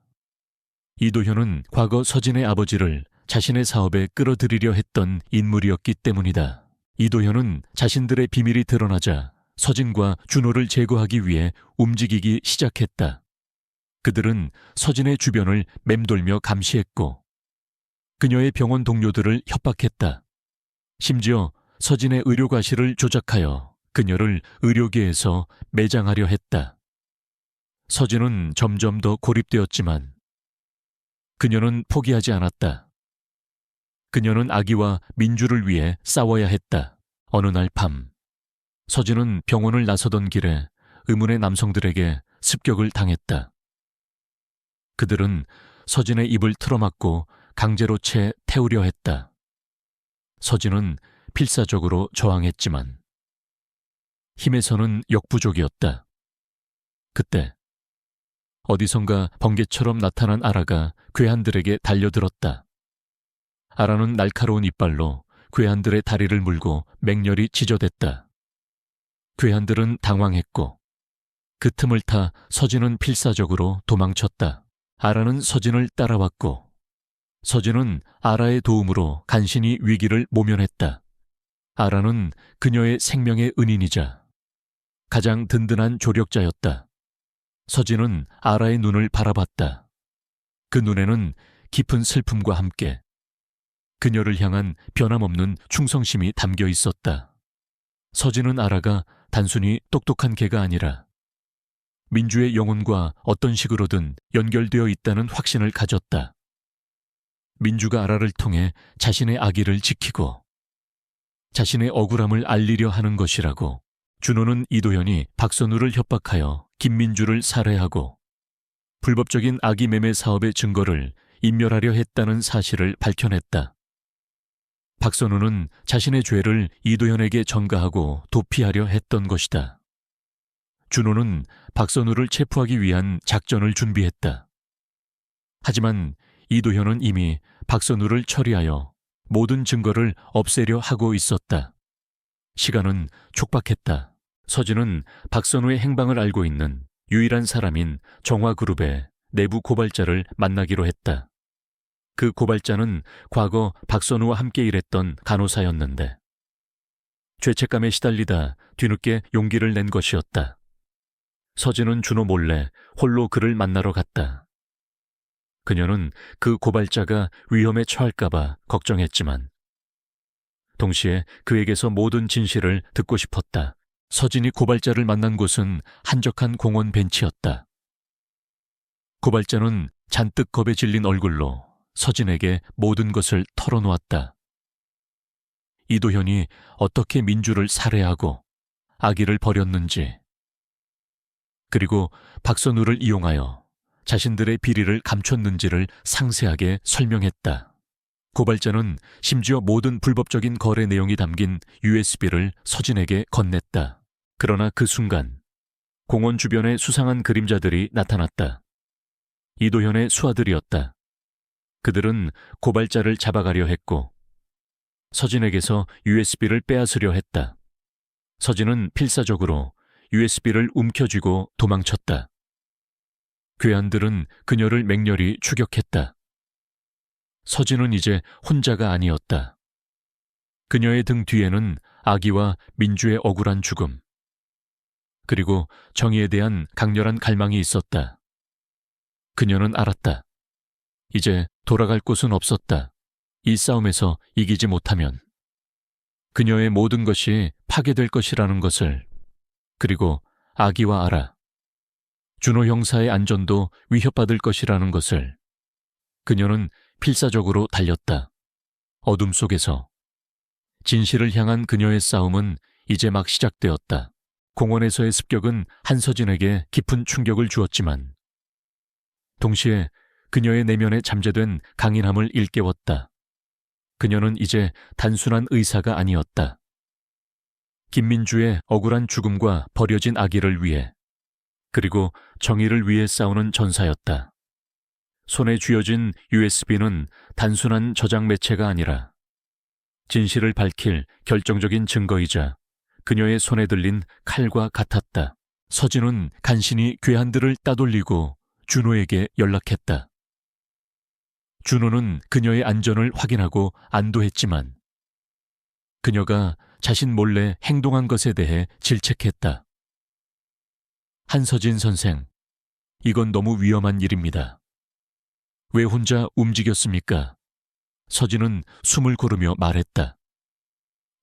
이도현은 과거 서진의 아버지를 자신의 사업에 끌어들이려 했던 인물이었기 때문이다. 이도현은 자신들의 비밀이 드러나자 서진과 준호를 제거하기 위해 움직이기 시작했다. 그들은 서진의 주변을 맴돌며 감시했고 그녀의 병원 동료들을 협박했다. 심지어 서진의 의료과실을 조작하여 그녀를 의료계에서 매장하려 했다. 서진은 점점 더 고립되었지만 그녀는 포기하지 않았다. 그녀는 아기와 민주를 위해 싸워야 했다. 어느 날 밤, 서진은 병원을 나서던 길에 의문의 남성들에게 습격을 당했다. 그들은 서진의 입을 틀어막고 강제로 채 태우려 했다. 서진은 필사적으로 저항했지만 힘에서는 역부족이었다. 그때 어디선가 번개처럼 나타난 아라가 괴한들에게 달려들었다. 아라는 날카로운 이빨로 괴한들의 다리를 물고 맹렬히 지저댔다. 괴한들은 당황했고 그 틈을 타 서진은 필사적으로 도망쳤다. 아라는 서진을 따라왔고 서진은 아라의 도움으로 간신히 위기를 모면했다. 아라는 그녀의 생명의 은인이자 가장 든든한 조력자였다. 서진은 아라의 눈을 바라봤다. 그 눈에는 깊은 슬픔과 함께 그녀를 향한 변함없는 충성심이 담겨 있었다. 서진은 아라가 단순히 똑똑한 개가 아니라 민주의 영혼과 어떤 식으로든 연결되어 있다는 확신을 가졌다. 민주가 아라를 통해 자신의 아기를 지키고 자신의 억울함을 알리려 하는 것이라고 준호는 이도현이 박선우를 협박하여 김민주를 살해하고 불법적인 아기 매매 사업의 증거를 인멸하려 했다는 사실을 밝혀냈다. 박선우는 자신의 죄를 이도현에게 전가하고 도피하려 했던 것이다. 준호는 박선우를 체포하기 위한 작전을 준비했다. 하지만 이도현은 이미 박선우를 처리하여 모든 증거를 없애려 하고 있었다. 시간은 촉박했다. 서진은 박선우의 행방을 알고 있는 유일한 사람인 정화그룹의 내부 고발자를 만나기로 했다. 그 고발자는 과거 박선우와 함께 일했던 간호사였는데 죄책감에 시달리다 뒤늦게 용기를 낸 것이었다. 서진은 준호 몰래 홀로 그를 만나러 갔다. 그녀는 그 고발자가 위험에 처할까봐 걱정했지만 동시에 그에게서 모든 진실을 듣고 싶었다. 서진이 고발자를 만난 곳은 한적한 공원 벤치였다. 고발자는 잔뜩 겁에 질린 얼굴로 서진에게 모든 것을 털어놓았다. 이도현이 어떻게 민주를 살해하고 아기를 버렸는지, 그리고 박선우를 이용하여 자신들의 비리를 감췄는지를 상세하게 설명했다. 고발자는 심지어 모든 불법적인 거래 내용이 담긴 USB를 서진에게 건넸다. 그러나 그 순간 공원 주변에 수상한 그림자들이 나타났다. 이도현의 수하들이었다. 그들은 고발자를 잡아가려 했고 서진에게서 USB를 빼앗으려 했다. 서진은 필사적으로 USB를 움켜쥐고 도망쳤다. 괴한들은 그녀를 맹렬히 추격했다. 서진은 이제 혼자가 아니었다. 그녀의 등 뒤에는 아기와 민주의 억울한 죽음, 그리고 정의에 대한 강렬한 갈망이 있었다. 그녀는 알았다. 이제 돌아갈 곳은 없었다. 이 싸움에서 이기지 못하면 그녀의 모든 것이 파괴될 것이라는 것을, 그리고 아기와 아라, 준호 형사의 안전도 위협받을 것이라는 것을 그녀는 필사적으로 달렸다. 어둠 속에서 진실을 향한 그녀의 싸움은 이제 막 시작되었다. 공원에서의 습격은 한서진에게 깊은 충격을 주었지만 동시에 그녀의 내면에 잠재된 강인함을 일깨웠다. 그녀는 이제 단순한 의사가 아니었다. 김민주의 억울한 죽음과 버려진 아기를 위해, 그리고 정의를 위해 싸우는 전사였다. 손에 쥐어진 USB는 단순한 저장 매체가 아니라 진실을 밝힐 결정적인 증거이자 그녀의 손에 들린 칼과 같았다. 서진은 간신히 괴한들을 따돌리고 준호에게 연락했다. 준호는 그녀의 안전을 확인하고 안도했지만 그녀가 자신 몰래 행동한 것에 대해 질책했다. 한서진 선생, 이건 너무 위험한 일입니다. 왜 혼자 움직였습니까? 서진은 숨을 고르며 말했다.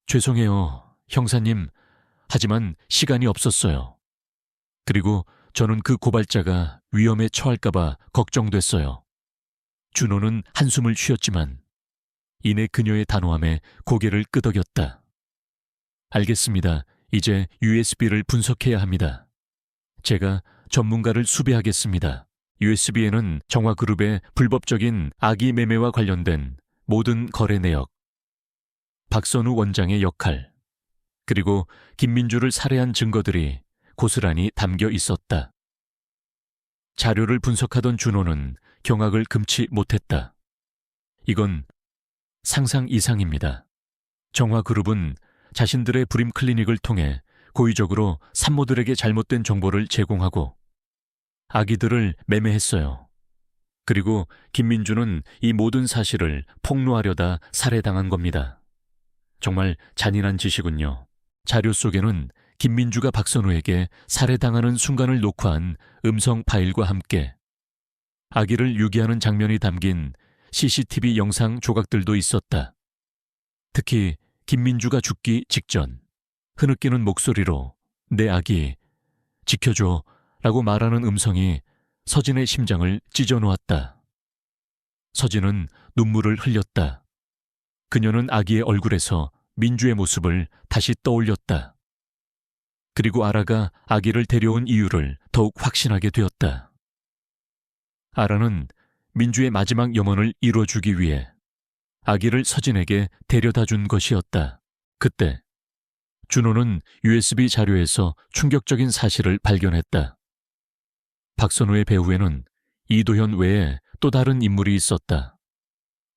죄송해요, 형사님. 하지만 시간이 없었어요. 그리고 저는 그 고발자가 위험에 처할까봐 걱정됐어요. 준호는 한숨을 쉬었지만 이내 그녀의 단호함에 고개를 끄덕였다. 알겠습니다. 이제 USB를 분석해야 합니다. 제가 전문가를 수배하겠습니다. USB에는 정화그룹의 불법적인 아기 매매와 관련된 모든 거래 내역, 박선우 원장의 역할, 그리고 김민주를 살해한 증거들이 고스란히 담겨 있었다. 자료를 분석하던 준호는 경악을 금치 못했다. 이건 상상 이상입니다. 정화그룹은 자신들의 불임 클리닉을 통해 고의적으로 산모들에게 잘못된 정보를 제공하고 아기들을 매매했어요. 그리고 김민주는 이 모든 사실을 폭로하려다 살해당한 겁니다. 정말 잔인한 짓이군요. 자료 속에는 김민주가 박선우에게 살해당하는 순간을 녹화한 음성 파일과 함께 아기를 유기하는 장면이 담긴 CCTV 영상 조각들도 있었다. 특히 김민주가 죽기 직전 흐느끼는 목소리로 내 아기 지켜줘 라고 말하는 음성이 서진의 심장을 찢어놓았다. 서진은 눈물을 흘렸다. 그녀는 아기의 얼굴에서 민주의 모습을 다시 떠올렸다. 그리고 아라가 아기를 데려온 이유를 더욱 확신하게 되었다. 아라는 민주의 마지막 염원을 이루어주기 위해 아기를 서진에게 데려다 준 것이었다. 그때 준호는 USB 자료에서 충격적인 사실을 발견했다. 박선우의 배후에는 이도현 외에 또 다른 인물이 있었다.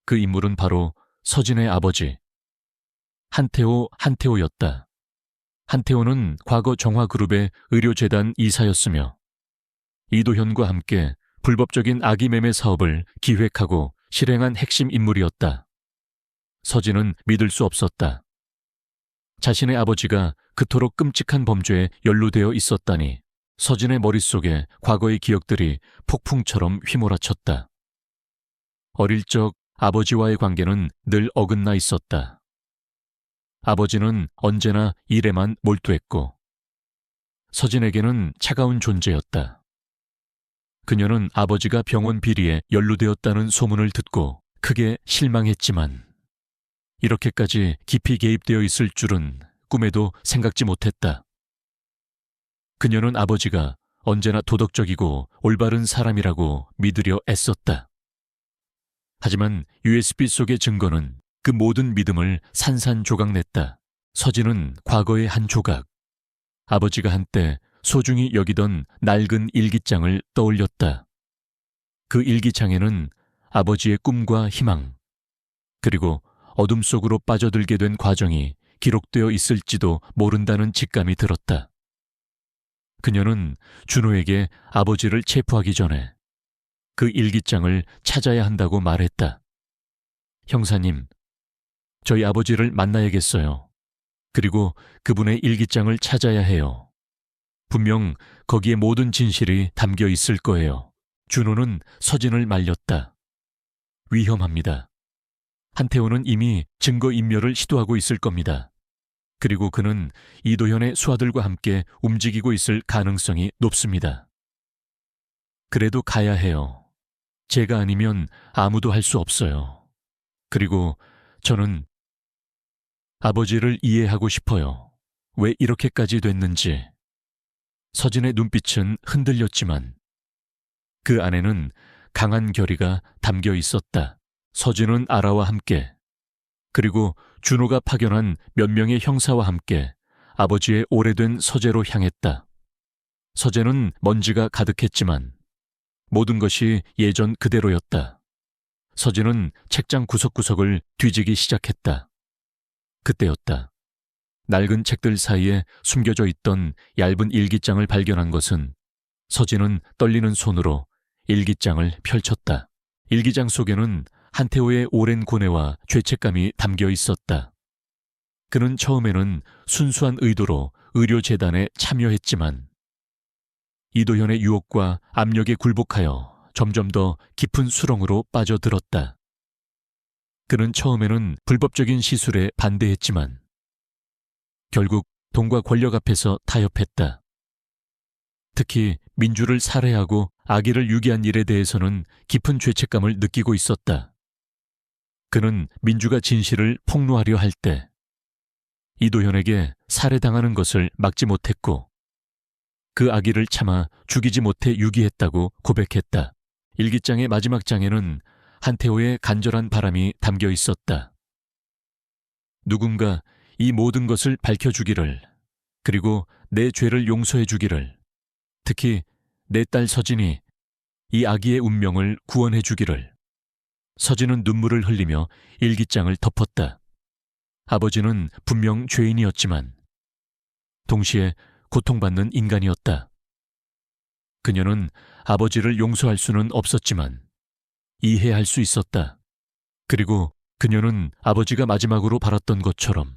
그 인물은 바로 서진의 아버지 한태호였다. 한태호는 과거 정화그룹의 의료재단 이사였으며 이도현과 함께 불법적인 아기 매매 사업을 기획하고 실행한 핵심 인물이었다. 서진은 믿을 수 없었다. 자신의 아버지가 그토록 끔찍한 범죄에 연루되어 있었다니 서진의 머릿속에 과거의 기억들이 폭풍처럼 휘몰아쳤다. 어릴 적 아버지와의 관계는 늘 어긋나 있었다. 아버지는 언제나 일에만 몰두했고 서진에게는 차가운 존재였다. 그녀는 아버지가 병원 비리에 연루되었다는 소문을 듣고 크게 실망했지만 이렇게까지 깊이 개입되어 있을 줄은 꿈에도 생각지 못했다. 그녀는 아버지가 언제나 도덕적이고 올바른 사람이라고 믿으려 애썼다. 하지만 USB 속의 증거는 그 모든 믿음을 산산조각냈다. 서진은 과거의 한 조각, 아버지가 한때 소중히 여기던 낡은 일기장을 떠올렸다. 그 일기장에는 아버지의 꿈과 희망, 그리고 어둠 속으로 빠져들게 된 과정이 기록되어 있을지도 모른다는 직감이 들었다. 그녀는 준호에게 아버지를 체포하기 전에 그 일기장을 찾아야 한다고 말했다. 형사님, 저희 아버지를 만나야겠어요. 그리고 그분의 일기장을 찾아야 해요. 분명 거기에 모든 진실이 담겨 있을 거예요. 준호는 서진을 말렸다. 위험합니다. 한태호는 이미 증거인멸을 시도하고 있을 겁니다. 그리고 그는 이도현의 수하들과 함께 움직이고 있을 가능성이 높습니다. 그래도 가야 해요. 제가 아니면 아무도 할 수 없어요. 그리고 저는 아버지를 이해하고 싶어요. 왜 이렇게까지 됐는지. 서진의 눈빛은 흔들렸지만 그 안에는 강한 결의가 담겨 있었다. 서진은 아라와 함께 그리고 준호가 파견한 몇 명의 형사와 함께 아버지의 오래된 서재로 향했다. 서재는 먼지가 가득했지만 모든 것이 예전 그대로였다. 서진은 책장 구석구석을 뒤지기 시작했다. 그때였다. 낡은 책들 사이에 숨겨져 있던 얇은 일기장을 발견한 것은 서진은 떨리는 손으로 일기장을 펼쳤다. 일기장 속에는 한태호의 오랜 고뇌와 죄책감이 담겨 있었다. 그는 처음에는 순수한 의도로 의료재단에 참여했지만 이도현의 유혹과 압력에 굴복하여 점점 더 깊은 수렁으로 빠져들었다. 그는 처음에는 불법적인 시술에 반대했지만 결국 돈과 권력 앞에서 타협했다. 특히 민주를 살해하고 아기를 유기한 일에 대해서는 깊은 죄책감을 느끼고 있었다. 그는 민주가 진실을 폭로하려 할 때 이도현에게 살해당하는 것을 막지 못했고 그 아기를 참아 죽이지 못해 유기했다고 고백했다. 일기장의 마지막 장에는 한태호의 간절한 바람이 담겨 있었다. 누군가 이 모든 것을 밝혀주기를, 그리고 내 죄를 용서해주기를, 특히 내 딸 서진이 이 아기의 운명을 구원해주기를. 서진은 눈물을 흘리며 일기장을 덮었다. 아버지는 분명 죄인이었지만 동시에 고통받는 인간이었다. 그녀는 아버지를 용서할 수는 없었지만 이해할 수 있었다. 그리고 그녀는 아버지가 마지막으로 바랐던 것처럼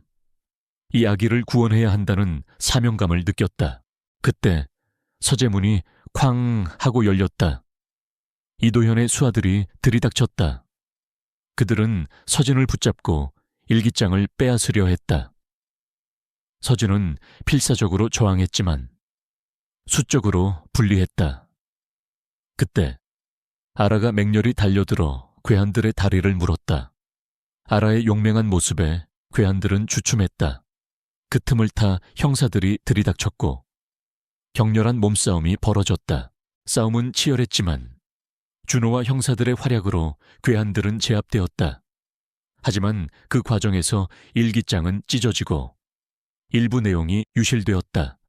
이 아기를 구원해야 한다는 사명감을 느꼈다. 그때 서재문이 쾅 하고 열렸다. 이도현의 수하들이 들이닥쳤다. 그들은 서진을 붙잡고 일기장을 빼앗으려 했다. 서진은 필사적으로 저항했지만 수적으로 분리했다. 그때 아라가 맹렬히 달려들어 괴한들의 다리를 물었다. 아라의 용맹한 모습에 괴한들은 주춤했다. 그 틈을 타 형사들이 들이닥쳤고 격렬한 몸싸움이 벌어졌다. 싸움은 치열했지만 준호와 형사들의 활약으로 괴한들은 제압되었다. 하지만 그 과정에서 일기장은 찢어지고 일부 내용이 유실되었다.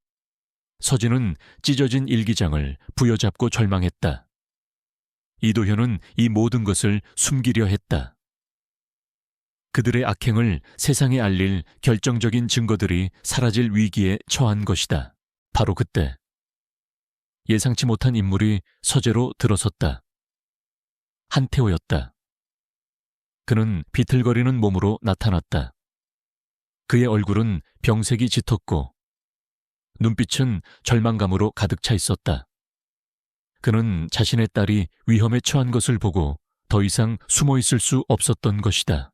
서진은 찢어진 일기장을 부여잡고 절망했다. 이도현은 이 모든 것을 숨기려 했다. 그들의 악행을 세상에 알릴 결정적인 증거들이 사라질 위기에 처한 것이다. 바로 그때 예상치 못한 인물이 서재로 들어섰다. 한태호였다. 그는 비틀거리는 몸으로 나타났다. 그의 얼굴은 병색이 짙었고 눈빛은 절망감으로 가득 차 있었다. 그는 자신의 딸이 위험에 처한 것을 보고 더 이상 숨어 있을 수 없었던 것이다.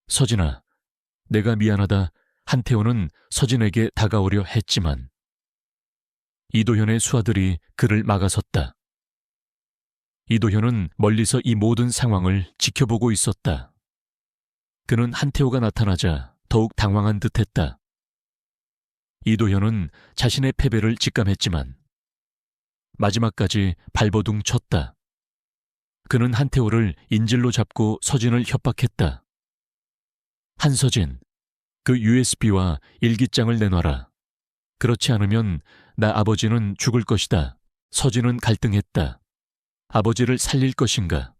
서진아, 내가 미안하다. 한태호는 서진에게 다가오려 했지만 이도현의 수하들이 그를 막아섰다. 이도현은 멀리서 이 모든 상황을 지켜보고 있었다. 그는 한태호가 나타나자 더욱 당황한 듯했다. 이도현은 자신의 패배를 직감했지만 마지막까지 발버둥 쳤다. 그는 한태호를 인질로 잡고 서진을 협박했다. 한서진, 그 USB와 일기장을 내놔라. 그렇지 않으면 나 아버지는 죽을 것이다. 서진은 갈등했다. 아버지를 살릴 것인가?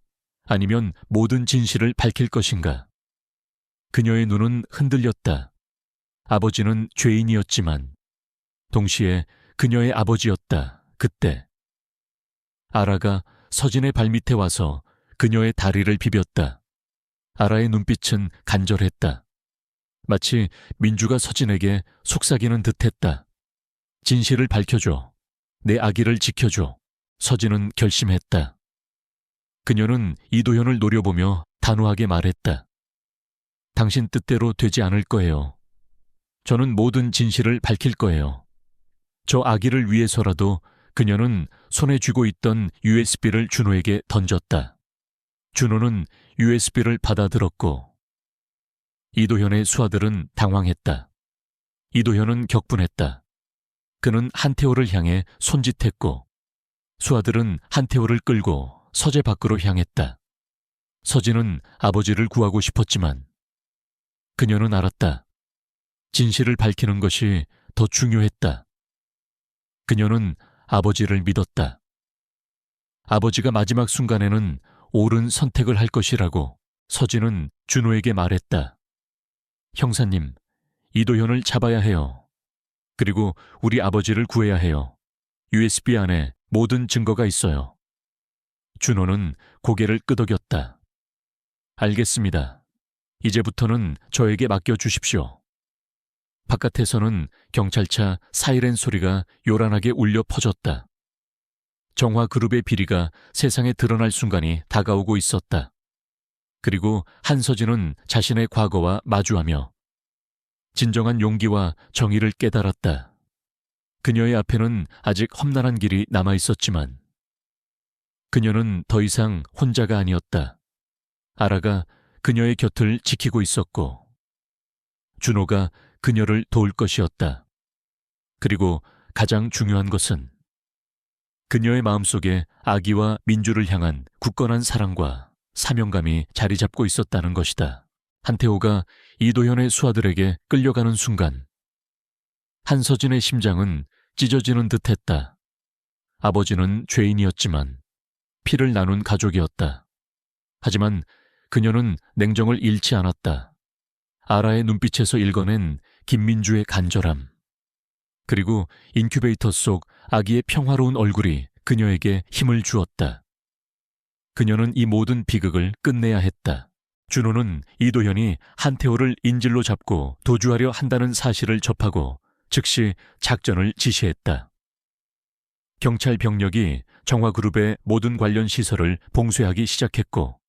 아니면 모든 진실을 밝힐 것인가? 그녀의 눈은 흔들렸다. 아버지는 죄인이었지만 동시에 그녀의 아버지였다. 그때 아라가 서진의 발밑에 와서 그녀의 다리를 비볐다. 아라의 눈빛은 간절했다. 마치 민주가 서진에게 속삭이는 듯했다. 진실을 밝혀줘. 내 아기를 지켜줘. 서진은 결심했다. 그녀는 이도현을 노려보며 단호하게 말했다. 당신 뜻대로 되지 않을 거예요. 저는 모든 진실을 밝힐 거예요. 저 아기를 위해서라도 그녀는 손에 쥐고 있던 USB를 준호에게 던졌다. 준호는 USB를 받아들었고 이도현의 수하들은 당황했다. 이도현은 격분했다. 그는 한태호를 향해 손짓했고 수하들은 한태호를 끌고 서재 밖으로 향했다. 서진은 아버지를 구하고 싶었지만 그녀는 알았다. 진실을 밝히는 것이 더 중요했다. 그녀는 아버지를 믿었다. 아버지가 마지막 순간에는 옳은 선택을 할 것이라고 서진은 준호에게 말했다. 형사님, 이도현을 잡아야 해요. 그리고 우리 아버지를 구해야 해요. USB 안에 모든 증거가 있어요. 준호는 고개를 끄덕였다. 알겠습니다. 이제부터는 저에게 맡겨주십시오. 바깥에서는 경찰차 사이렌 소리가 요란하게 울려 퍼졌다. 정화그룹의 비리가 세상에 드러날 순간이 다가오고 있었다. 그리고 한서진은 자신의 과거와 마주하며 진정한 용기와 정의를 깨달았다. 그녀의 앞에는 아직 험난한 길이 남아있었지만 그녀는 더 이상 혼자가 아니었다. 아라가 그녀의 곁을 지키고 있었고 준호가 그녀를 도울 것이었다. 그리고 가장 중요한 것은 그녀의 마음속에 아기와 민주를 향한 굳건한 사랑과 사명감이 자리 잡고 있었다는 것이다. 한태호가 이도현의 수하들에게 끌려가는 순간 한서진의 심장은 찢어지는 듯했다. 아버지는 죄인이었지만 피를 나눈 가족이었다. 하지만 그녀는 냉정을 잃지 않았다. 아라의 눈빛에서 읽어낸 김민주의 간절함. 그리고 인큐베이터 속 아기의 평화로운 얼굴이 그녀에게 힘을 주었다. 그녀는 이 모든 비극을 끝내야 했다. 준호는 이도현이 한태호를 인질로 잡고 도주하려 한다는 사실을 접하고 즉시 작전을 지시했다. 경찰 병력이 정화그룹의 모든 관련 시설을 봉쇄하기 시작했고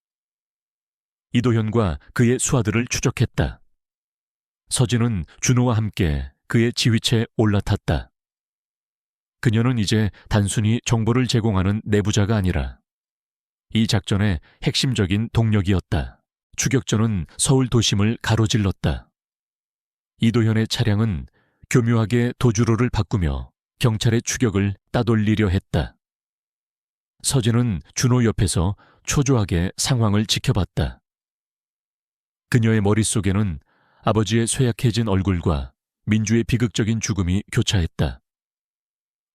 이도현과 그의 수하들을 추적했다. 서진은 준호와 함께 그의 지휘체에 올라탔다. 그녀는 이제 단순히 정보를 제공하는 내부자가 아니라 이 작전의 핵심적인 동력이었다. 추격전은 서울 도심을 가로질렀다. 이도현의 차량은 교묘하게 도주로를 바꾸며 경찰의 추격을 따돌리려 했다. 서진은 준호 옆에서 초조하게 상황을 지켜봤다. 그녀의 머릿속에는 아버지의 쇠약해진 얼굴과 민주의 비극적인 죽음이 교차했다.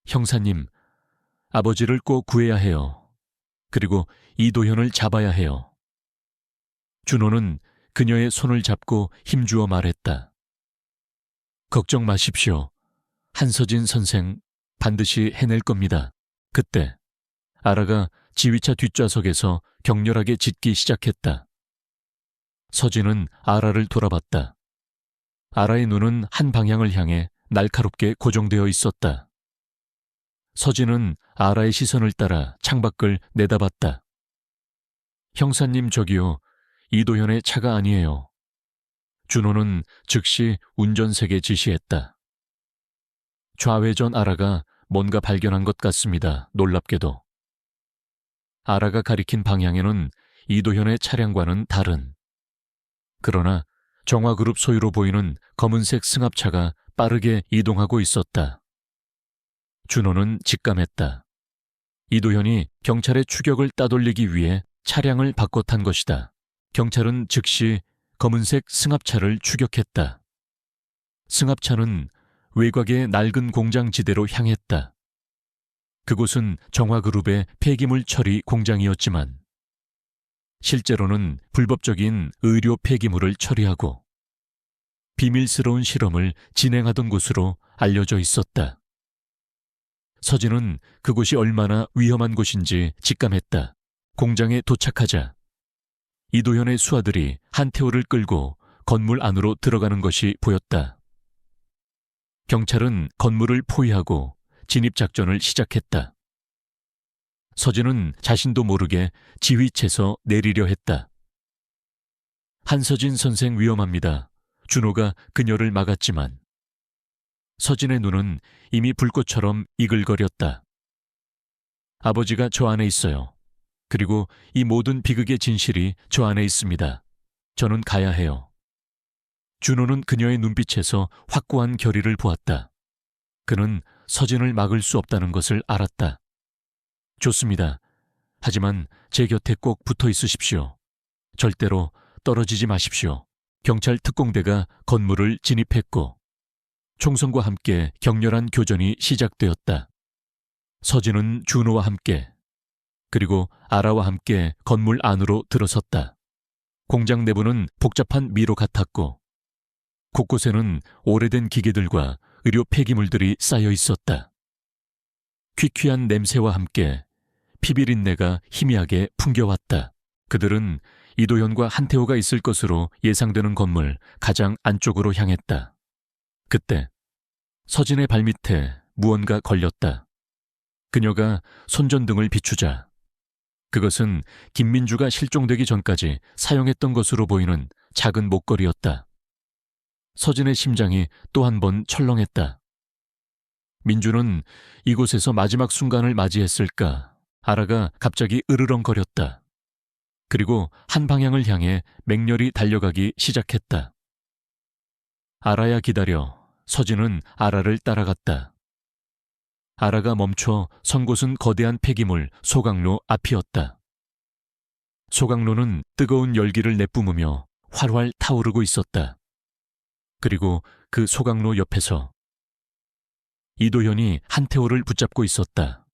형사님, 아버지를 꼭 구해야 해요. 그리고 이도현을 잡아야 해요. 준호는 그녀의 손을 잡고 힘주어 말했다. 걱정 마십시오. 한서진 선생 반드시 해낼 겁니다. 그때 아라가 지휘차 뒷좌석에서 격렬하게 짖기 시작했다. 서진은 아라를 돌아봤다. 아라의 눈은 한 방향을 향해 날카롭게 고정되어 있었다. 서진은 아라의 시선을 따라 창밖을 내다봤다. 형사님, 저기요. 이도현의 차가 아니에요. 준호는 즉시 운전색에 지시했다. 좌회전 아라가 뭔가 발견한 것 같습니다. 놀랍게도. 아라가 가리킨 방향에는 이도현의 차량과는 다른, 그러나 정화그룹 소유로 보이는 검은색 승합차가 빠르게 이동하고 있었다. 준호는 직감했다. 이도현이 경찰의 추격을 따돌리기 위해 차량을 바꿔 탄 것이다. 경찰은 즉시 검은색 승합차를 추격했다. 승합차는 외곽의 낡은 공장지대로 향했다. 그곳은 정화그룹의 폐기물 처리 공장이었지만 실제로는 불법적인 의료 폐기물을 처리하고 비밀스러운 실험을 진행하던 곳으로 알려져 있었다. 서진은 그곳이 얼마나 위험한 곳인지 직감했다. 공장에 도착하자 이도현의 수하들이 한태호를 끌고 건물 안으로 들어가는 것이 보였다. 경찰은 건물을 포위하고 진입작전을 시작했다. 서진은 자신도 모르게 지휘체에서 내리려 했다. 한서진 선생 위험합니다. 준호가 그녀를 막았지만 서진의 눈은 이미 불꽃처럼 이글거렸다. 아버지가 저 안에 있어요. 그리고 이 모든 비극의 진실이 저 안에 있습니다. 저는 가야 해요. 준호는 그녀의 눈빛에서 확고한 결의를 보았다. 그는 서진을 막을 수 없다는 것을 알았다. 좋습니다. 하지만 제 곁에 꼭 붙어 있으십시오. 절대로 떨어지지 마십시오. 경찰 특공대가 건물을 진입했고 총성과 함께 격렬한 교전이 시작되었다. 서진은 준호와 함께 그리고 아라와 함께 건물 안으로 들어섰다. 공장 내부는 복잡한 미로 같았고 곳곳에는 오래된 기계들과 의료 폐기물들이 쌓여 있었다. 퀴퀴한 냄새와 함께 피비린내가 희미하게 풍겨왔다. 그들은 이도현과 한태호가 있을 것으로 예상되는 건물 가장 안쪽으로 향했다. 그때 서진의 발밑에 무언가 걸렸다. 그녀가 손전등을 비추자 그것은 김민주가 실종되기 전까지 사용했던 것으로 보이는 작은 목걸이였다. 서진의 심장이 또 한 번 철렁했다. 민주는 이곳에서 마지막 순간을 맞이했을까? 아라가 갑자기 으르렁거렸다. 그리고 한 방향을 향해 맹렬히 달려가기 시작했다. 아라야 기다려. 서진은 아라를 따라갔다. 아라가 멈춰 선 곳은 거대한 폐기물 소각로 앞이었다. 소각로는 뜨거운 열기를 내뿜으며 활활 타오르고 있었다. 그리고 그 소각로 옆에서 이도현이 한태호를 붙잡고 있었다.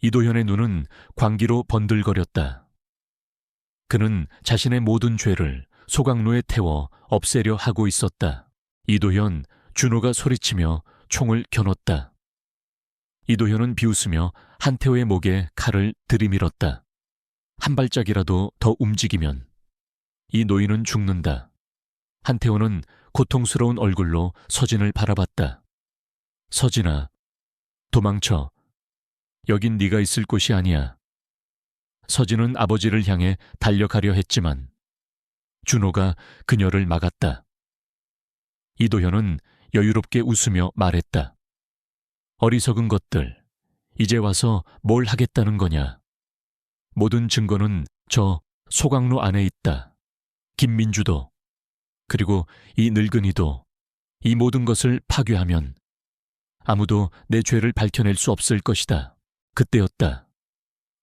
이도현의 눈은 광기로 번들거렸다. 그는 자신의 모든 죄를 소각로에 태워 없애려 하고 있었다. 이도현, 준호가 소리치며 총을 겨눴다. 이도현은 비웃으며 한태호의 목에 칼을 들이밀었다. 한 발짝이라도 더 움직이면 이 노인은 죽는다. 한태호는 고통스러운 얼굴로 서진을 바라봤다. 서진아, 도망쳐. 여긴 네가 있을 곳이 아니야. 서진은 아버지를 향해 달려가려 했지만 준호가 그녀를 막았다. 이도현은 여유롭게 웃으며 말했다. 어리석은 것들, 이제 와서 뭘 하겠다는 거냐? 모든 증거는 저 소각로 안에 있다. 김민주도, 그리고 이 늙은이도 이 모든 것을 파괴하면 아무도 내 죄를 밝혀낼 수 없을 것이다. 그때였다.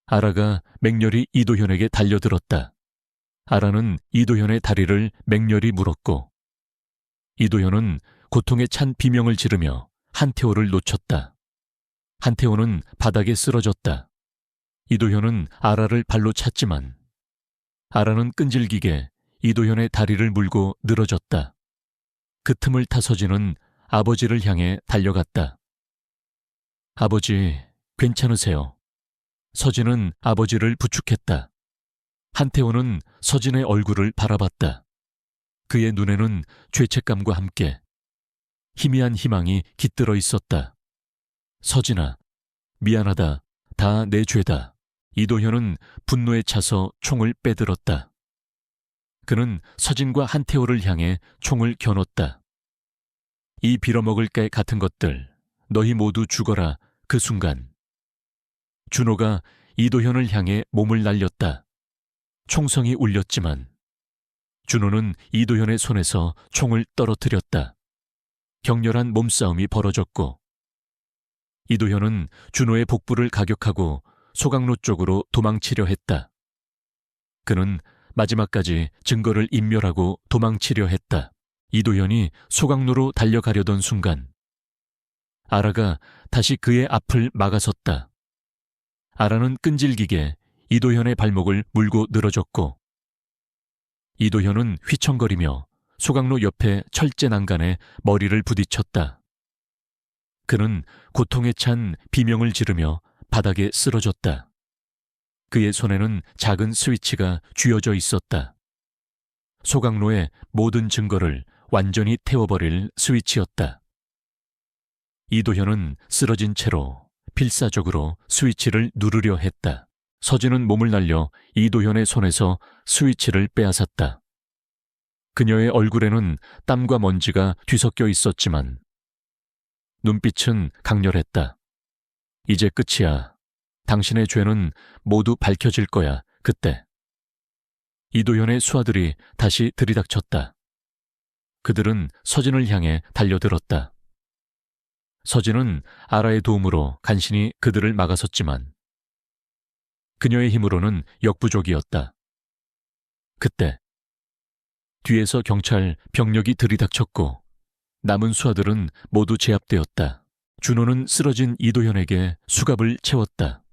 아라가 맹렬히 이도현에게 달려들었다. 아라는 이도현의 다리를 맹렬히 물었고 이도현은 고통에 찬 비명을 지르며 한태호를 놓쳤다. 한태호는 바닥에 쓰러졌다. 이도현은 아라를 발로 찼지만 아라는 끈질기게 이도현의 다리를 물고 늘어졌다. 그 틈을 타 서진은 아버지를 향해 달려갔다. 아버지, 괜찮으세요? 서진은 아버지를 부축했다. 한태호는 서진의 얼굴을 바라봤다. 그의 눈에는 죄책감과 함께 희미한 희망이 깃들어 있었다. 서진아, 미안하다. 다 내 죄다. 이도현은 분노에 차서 총을 빼들었다. 그는 서진과 한태호를 향해 총을 겨눴다. 이 빌어먹을 게 같은 것들, 너희 모두 죽어라. 그 순간 준호가 이도현을 향해 몸을 날렸다. 총성이 울렸지만 준호는 이도현의 손에서 총을 떨어뜨렸다. 격렬한 몸싸움이 벌어졌고 이도현은 준호의 복부를 가격하고 소각로 쪽으로 도망치려 했다. 그는 마지막까지 증거를 인멸하고 도망치려 했다. 이도현이 소각로로 달려가려던 순간 아라가 다시 그의 앞을 막아섰다. 아라는 끈질기게 이도현의 발목을 물고 늘어졌고 이도현은 휘청거리며 소각로 옆에 철제 난간에 머리를 부딪혔다. 그는 고통에 찬 비명을 지르며 바닥에 쓰러졌다. 그의 손에는 작은 스위치가 쥐어져 있었다. 소각로의 모든 증거를 완전히 태워버릴 스위치였다. 이도현은 쓰러진 채로 필사적으로 스위치를 누르려 했다. 서진은 몸을 날려 이도현의 손에서 스위치를 빼앗았다. 그녀의 얼굴에는 땀과 먼지가 뒤섞여 있었지만 눈빛은 강렬했다. 이제 끝이야. 당신의 죄는 모두 밝혀질 거야. 그때 이도현의 수하들이 다시 들이닥쳤다. 그들은 서진을 향해 달려들었다. 서진은 아라의 도움으로 간신히 그들을 막아섰지만 그녀의 힘으로는 역부족이었다. 그때 뒤에서 경찰 병력이 들이닥쳤고 남은 수하들은 모두 제압되었다. 준호는 쓰러진 이도현에게 수갑을 채웠다.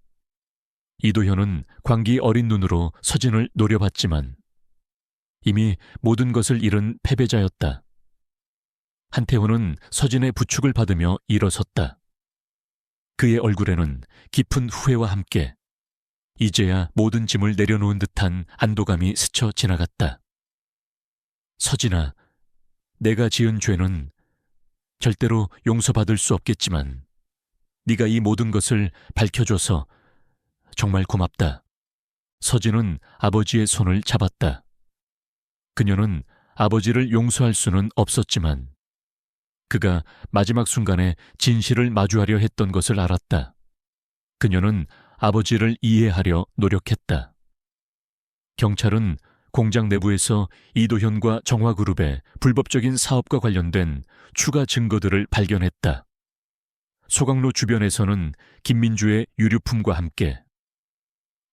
이도현은 광기 어린 눈으로 서진을 노려봤지만 이미 모든 것을 잃은 패배자였다. 한태호는 서진의 부축을 받으며 일어섰다. 그의 얼굴에는 깊은 후회와 함께 이제야 모든 짐을 내려놓은 듯한 안도감이 스쳐 지나갔다. 서진아, 내가 지은 죄는 절대로 용서받을 수 없겠지만 네가 이 모든 것을 밝혀줘서 정말 고맙다. 서진은 아버지의 손을 잡았다. 그녀는 아버지를 용서할 수는 없었지만 그가 마지막 순간에 진실을 마주하려 했던 것을 알았다. 그녀는 아버지를 이해하려 노력했다. 경찰은 공장 내부에서 이도현과 정화그룹의 불법적인 사업과 관련된 추가 증거들을 발견했다. 소각로 주변에서는 김민주의 유류품과 함께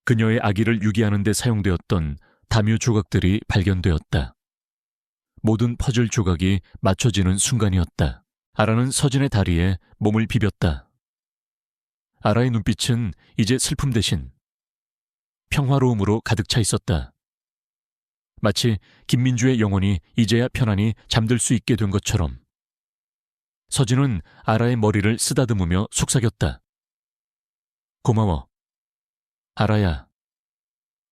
그녀의 아기를 유기하는 데 사용되었던 담요 조각들이 발견되었다. 모든 퍼즐 조각이 맞춰지는 순간이었다. 아라는 서진의 다리에 몸을 비볐다. 아라의 눈빛은 이제 슬픔 대신 평화로움으로 가득 차 있었다. 마치 김민주의 영혼이 이제야 편안히 잠들 수 있게 된 것처럼. 서진은 아라의 머리를 쓰다듬으며 속삭였다. 고마워. 아라야,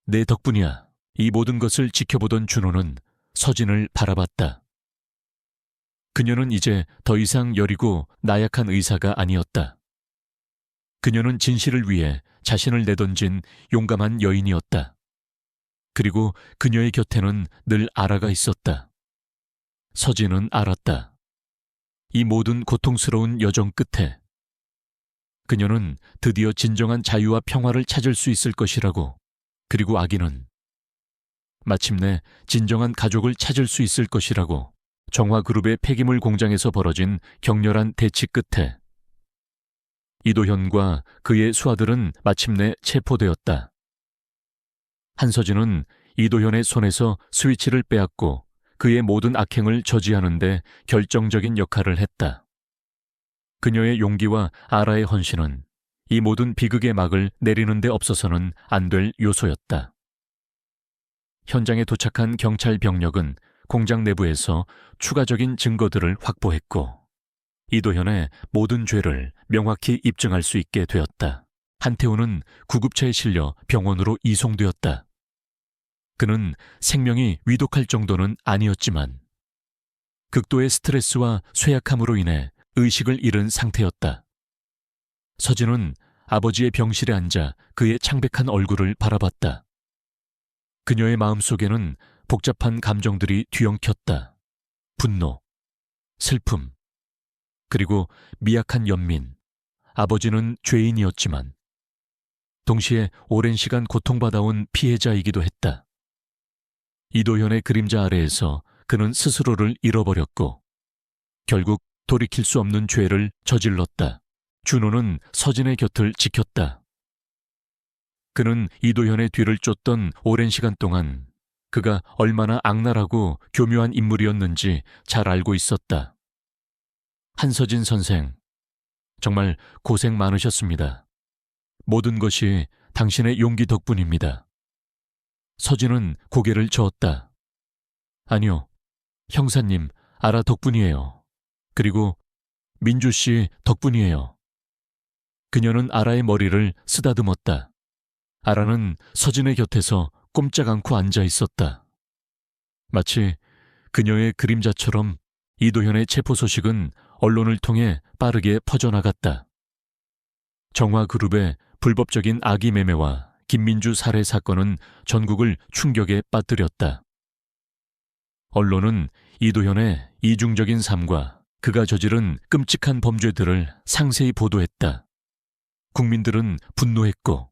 내 덕분이야. 이 모든 것을 지켜보던 준호는 서진을 바라봤다. 그녀는 이제 더 이상 여리고 나약한 의사가 아니었다. 그녀는 진실을 위해 자신을 내던진 용감한 여인이었다. 그리고 그녀의 곁에는 늘 아라가 있었다. 서진은 알았다. 이 모든 고통스러운 여정 끝에 그녀는 드디어 진정한 자유와 평화를 찾을 수 있을 것이라고. 그리고 아기는 마침내 진정한 가족을 찾을 수 있을 것이라고 정화그룹의 폐기물 공장에서 벌어진 격렬한 대치 끝에 이도현과 그의 수하들은 마침내 체포되었다. 한서진은 이도현의 손에서 스위치를 빼앗고 그의 모든 악행을 저지하는 데 결정적인 역할을 했다. 그녀의 용기와 아라의 헌신은 이 모든 비극의 막을 내리는 데 없어서는 안 될 요소였다. 현장에 도착한 경찰 병력은 공장 내부에서 추가적인 증거들을 확보했고 이도현의 모든 죄를 명확히 입증할 수 있게 되었다. 한태우는 구급차에 실려 병원으로 이송되었다. 그는 생명이 위독할 정도는 아니었지만 극도의 스트레스와 쇠약함으로 인해 의식을 잃은 상태였다. 서진은 아버지의 병실에 앉아 그의 창백한 얼굴을 바라봤다. 그녀의 마음속에는 복잡한 감정들이 뒤엉켰다. 분노, 슬픔, 그리고 미약한 연민. 아버지는 죄인이었지만 동시에 오랜 시간 고통받아온 피해자이기도 했다. 이도현의 그림자 아래에서 그는 스스로를 잃어버렸고 결국 돌이킬 수 없는 죄를 저질렀다. 준호는 서진의 곁을 지켰다. 그는 이도현의 뒤를 쫓던 오랜 시간 동안 그가 얼마나 악랄하고 교묘한 인물이었는지 잘 알고 있었다. 한서진 선생, 정말 고생 많으셨습니다. 모든 것이 당신의 용기 덕분입니다. 서진은 고개를 저었다. 아니요, 형사님, 아라 덕분이에요. 그리고 민주 씨 덕분이에요. 그녀는 아라의 머리를 쓰다듬었다. 아라는 서진의 곁에서 꼼짝 않고 앉아 있었다. 마치 그녀의 그림자처럼 이도현의 체포 소식은 언론을 통해 빠르게 퍼져나갔다. 정화그룹의 불법적인 아기 매매와 김민주 살해 사건은 전국을 충격에 빠뜨렸다. 언론은 이도현의 이중적인 삶과 그가 저지른 끔찍한 범죄들을 상세히 보도했다. 국민들은 분노했고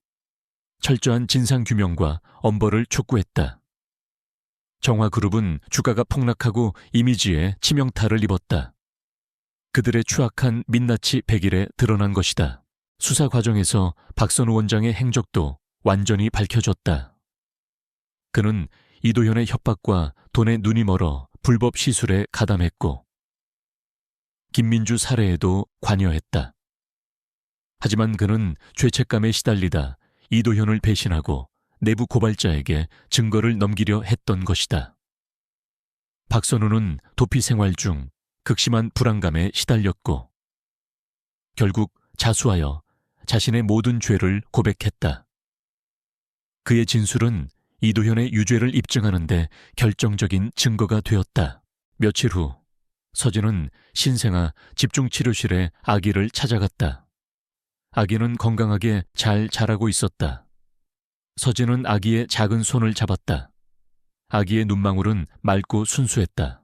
철저한 진상규명과 엄벌을 촉구했다. 정화그룹은 주가가 폭락하고 이미지에 치명타를 입었다. 그들의 추악한 민낯이 백일에 드러난 것이다. 수사 과정에서 박선우 원장의 행적도 완전히 밝혀졌다. 그는 이도현의 협박과 돈에 눈이 멀어 불법 시술에 가담했고 김민주 살해에도 관여했다. 하지만 그는 죄책감에 시달리다 이도현을 배신하고 내부 고발자에게 증거를 넘기려 했던 것이다. 박선우는 도피 생활 중 극심한 불안감에 시달렸고 결국 자수하여 자신의 모든 죄를 고백했다. 그의 진술은 이도현의 유죄를 입증하는 데 결정적인 증거가 되었다. 며칠 후 서진은 신생아 집중치료실에 아기를 찾아갔다. 아기는 건강하게 잘 자라고 있었다. 서진은 아기의 작은 손을 잡았다. 아기의 눈망울은 맑고 순수했다.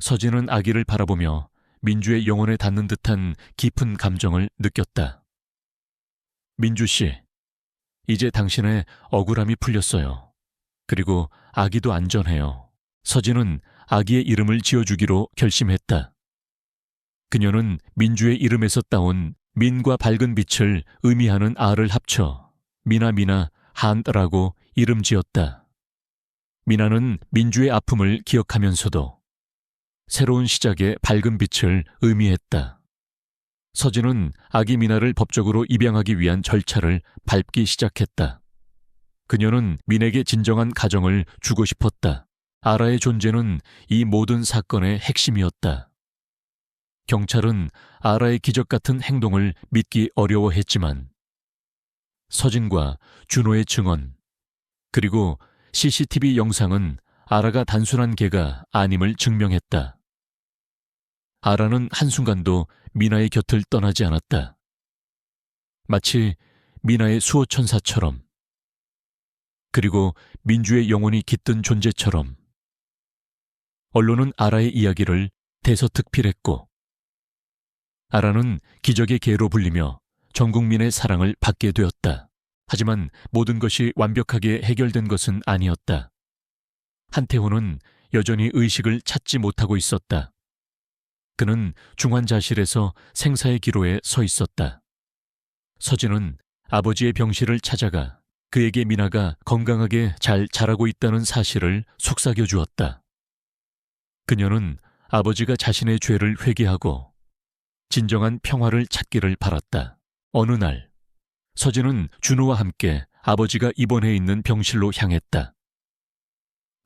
서진은 아기를 바라보며 민주의 영혼에 닿는 듯한 깊은 감정을 느꼈다. 민주 씨, 이제 당신의 억울함이 풀렸어요. 그리고 아기도 안전해요. 서진은 아기의 이름을 지어주기로 결심했다. 그녀는 민주의 이름에서 따온 민과 밝은 빛을 의미하는 아를 합쳐 미나미나 한라고 이름 지었다. 미나는 민주의 아픔을 기억하면서도 새로운 시작의 밝은 빛을 의미했다. 서진은 아기 미나를 법적으로 입양하기 위한 절차를 밟기 시작했다. 그녀는 민에게 진정한 가정을 주고 싶었다. 아라의 존재는 이 모든 사건의 핵심이었다. 경찰은 아라의 기적 같은 행동을 믿기 어려워했지만 서진과 준호의 증언, 그리고 CCTV 영상은 아라가 단순한 개가 아님을 증명했다. 아라는 한순간도 미나의 곁을 떠나지 않았다. 마치 미나의 수호천사처럼, 그리고 민주의 영혼이 깃든 존재처럼. 언론은 아라의 이야기를 대서특필했고 아라는 기적의 개로 불리며 전 국민의 사랑을 받게 되었다. 하지만 모든 것이 완벽하게 해결된 것은 아니었다. 한태호는 여전히 의식을 찾지 못하고 있었다. 그는 중환자실에서 생사의 기로에 서 있었다. 서진은 아버지의 병실을 찾아가 그에게 미나가 건강하게 잘 자라고 있다는 사실을 속삭여 주었다. 그녀는 아버지가 자신의 죄를 회개하고 진정한 평화를 찾기를 바랐다. 어느 날, 서진은 준호와 함께 아버지가 입원해 있는 병실로 향했다.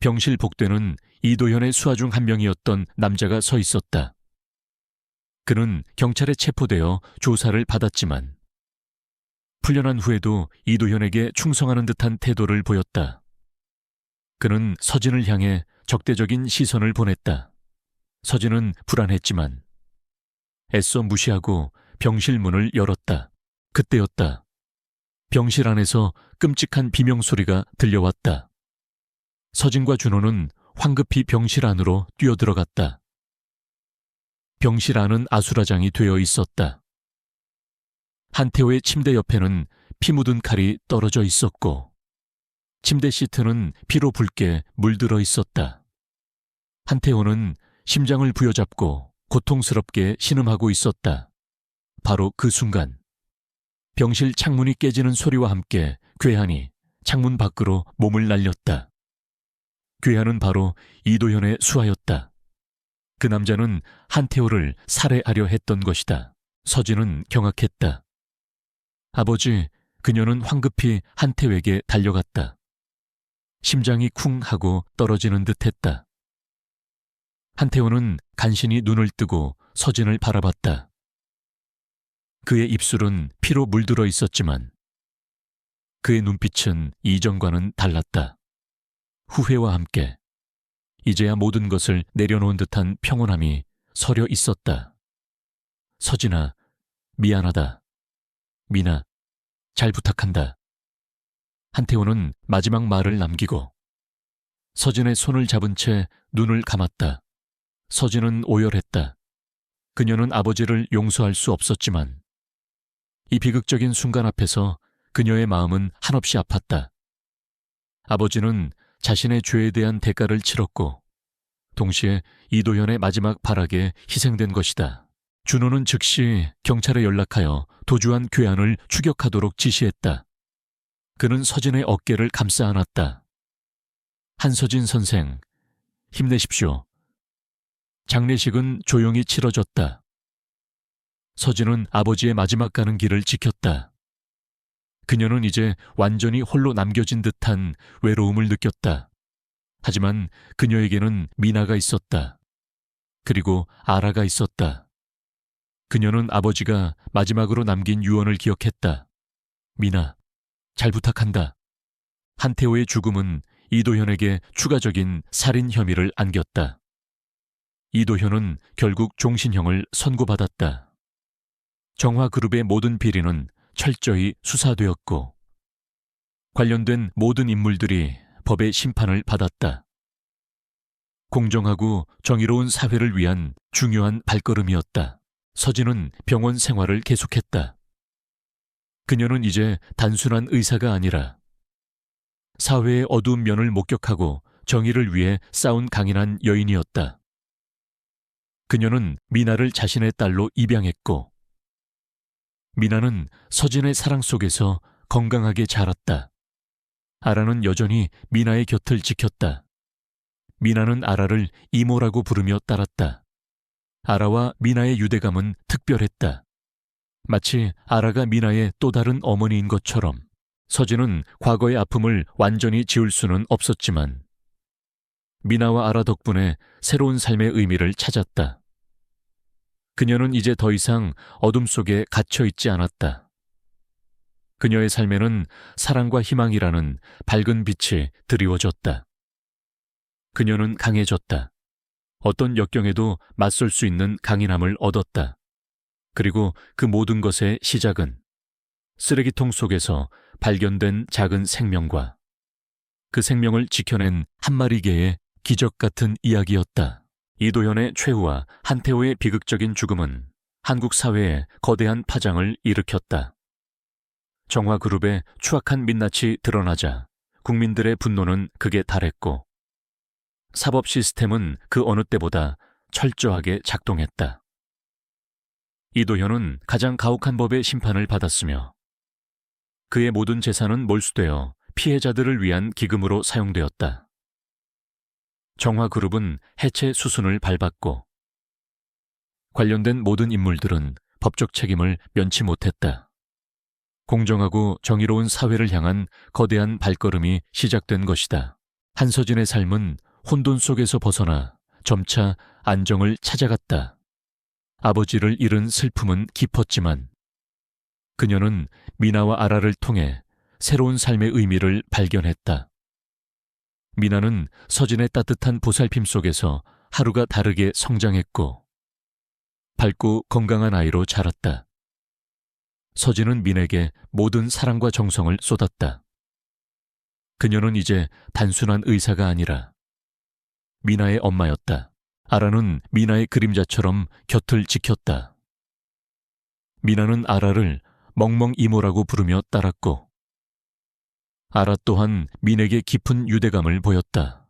병실 복도에는 이도현의 수하 중 한 명이었던 남자가 서 있었다. 그는 경찰에 체포되어 조사를 받았지만 풀려난 후에도 이도현에게 충성하는 듯한 태도를 보였다. 그는 서진을 향해 적대적인 시선을 보냈다. 서진은 불안했지만 애써 무시하고 병실 문을 열었다. 그때였다. 병실 안에서 끔찍한 비명소리가 들려왔다. 서진과 준호는 황급히 병실 안으로 뛰어들어갔다. 병실 안은 아수라장이 되어 있었다. 한태호의 침대 옆에는 피 묻은 칼이 떨어져 있었고 침대 시트는 피로 붉게 물들어 있었다. 한태호는 심장을 부여잡고 고통스럽게 신음하고 있었다. 바로 그 순간 병실 창문이 깨지는 소리와 함께 괴한이 창문 밖으로 몸을 날렸다. 괴한은 바로 이도현의 수하였다. 그 남자는 한태호를 살해하려 했던 것이다. 서진은 경악했다. 아버지, 그녀는 황급히 한태호에게 달려갔다. 심장이 쿵 하고 떨어지는 듯했다. 한태호는 간신히 눈을 뜨고 서진을 바라봤다. 그의 입술은 피로 물들어 있었지만 그의 눈빛은 이전과는 달랐다. 후회와 함께 이제야 모든 것을 내려놓은 듯한 평온함이 서려 있었다. 서진아, 미안하다. 미나, 잘 부탁한다. 한태호는 마지막 말을 남기고 서진의 손을 잡은 채 눈을 감았다. 서진은 오열했다. 그녀는 아버지를 용서할 수 없었지만 이 비극적인 순간 앞에서 그녀의 마음은 한없이 아팠다. 아버지는 자신의 죄에 대한 대가를 치렀고 동시에 이도현의 마지막 발악에 희생된 것이다. 준호는 즉시 경찰에 연락하여 도주한 괴한을 추격하도록 지시했다. 그는 서진의 어깨를 감싸 안았다. 한서진 선생, 힘내십시오. 장례식은 조용히 치러졌다. 서진은 아버지의 마지막 가는 길을 지켰다. 그녀는 이제 완전히 홀로 남겨진 듯한 외로움을 느꼈다. 하지만 그녀에게는 미나가 있었다. 그리고 아라가 있었다. 그녀는 아버지가 마지막으로 남긴 유언을 기억했다. 미나, 잘 부탁한다. 한태호의 죽음은 이도현에게 추가적인 살인 혐의를 안겼다. 이도현은 결국 종신형을 선고받았다. 정화그룹의 모든 비리는 철저히 수사되었고 관련된 모든 인물들이 법의 심판을 받았다. 공정하고 정의로운 사회를 위한 중요한 발걸음이었다. 서진은 병원 생활을 계속했다. 그녀는 이제 단순한 의사가 아니라 사회의 어두운 면을 목격하고 정의를 위해 싸운 강인한 여인이었다. 그녀는 미나를 자신의 딸로 입양했고 미나는 서진의 사랑 속에서 건강하게 자랐다. 아라는 여전히 미나의 곁을 지켰다. 미나는 아라를 이모라고 부르며 따랐다. 아라와 미나의 유대감은 특별했다. 마치 아라가 미나의 또 다른 어머니인 것처럼. 서진은 과거의 아픔을 완전히 지울 수는 없었지만 미나와 아라 덕분에 새로운 삶의 의미를 찾았다. 그녀는 이제 더 이상 어둠 속에 갇혀 있지 않았다. 그녀의 삶에는 사랑과 희망이라는 밝은 빛이 드리워졌다. 그녀는 강해졌다. 어떤 역경에도 맞설 수 있는 강인함을 얻었다. 그리고 그 모든 것의 시작은 쓰레기통 속에서 발견된 작은 생명과 그 생명을 지켜낸 한 마리 개의 기적 같은 이야기였다. 이도현의 최후와 한태호의 비극적인 죽음은 한국 사회에 거대한 파장을 일으켰다. 정화그룹의 추악한 민낯이 드러나자 국민들의 분노는 극에 달했고 사법 시스템은 그 어느 때보다 철저하게 작동했다. 이도현은 가장 가혹한 법의 심판을 받았으며 그의 모든 재산은 몰수되어 피해자들을 위한 기금으로 사용되었다. 정화그룹은 해체 수순을 밟았고 관련된 모든 인물들은 법적 책임을 면치 못했다. 공정하고 정의로운 사회를 향한 거대한 발걸음이 시작된 것이다. 한서진의 삶은 혼돈 속에서 벗어나 점차 안정을 찾아갔다. 아버지를 잃은 슬픔은 깊었지만 그녀는 미나와 아라를 통해 새로운 삶의 의미를 발견했다. 미나는 서진의 따뜻한 보살핌 속에서 하루가 다르게 성장했고 밝고 건강한 아이로 자랐다. 서진은 민에게 모든 사랑과 정성을 쏟았다. 그녀는 이제 단순한 의사가 아니라 미나의 엄마였다. 아라는 미나의 그림자처럼 곁을 지켰다. 미나는 아라를 멍멍 이모라고 부르며 따랐고 아라 또한 민에게 깊은 유대감을 보였다.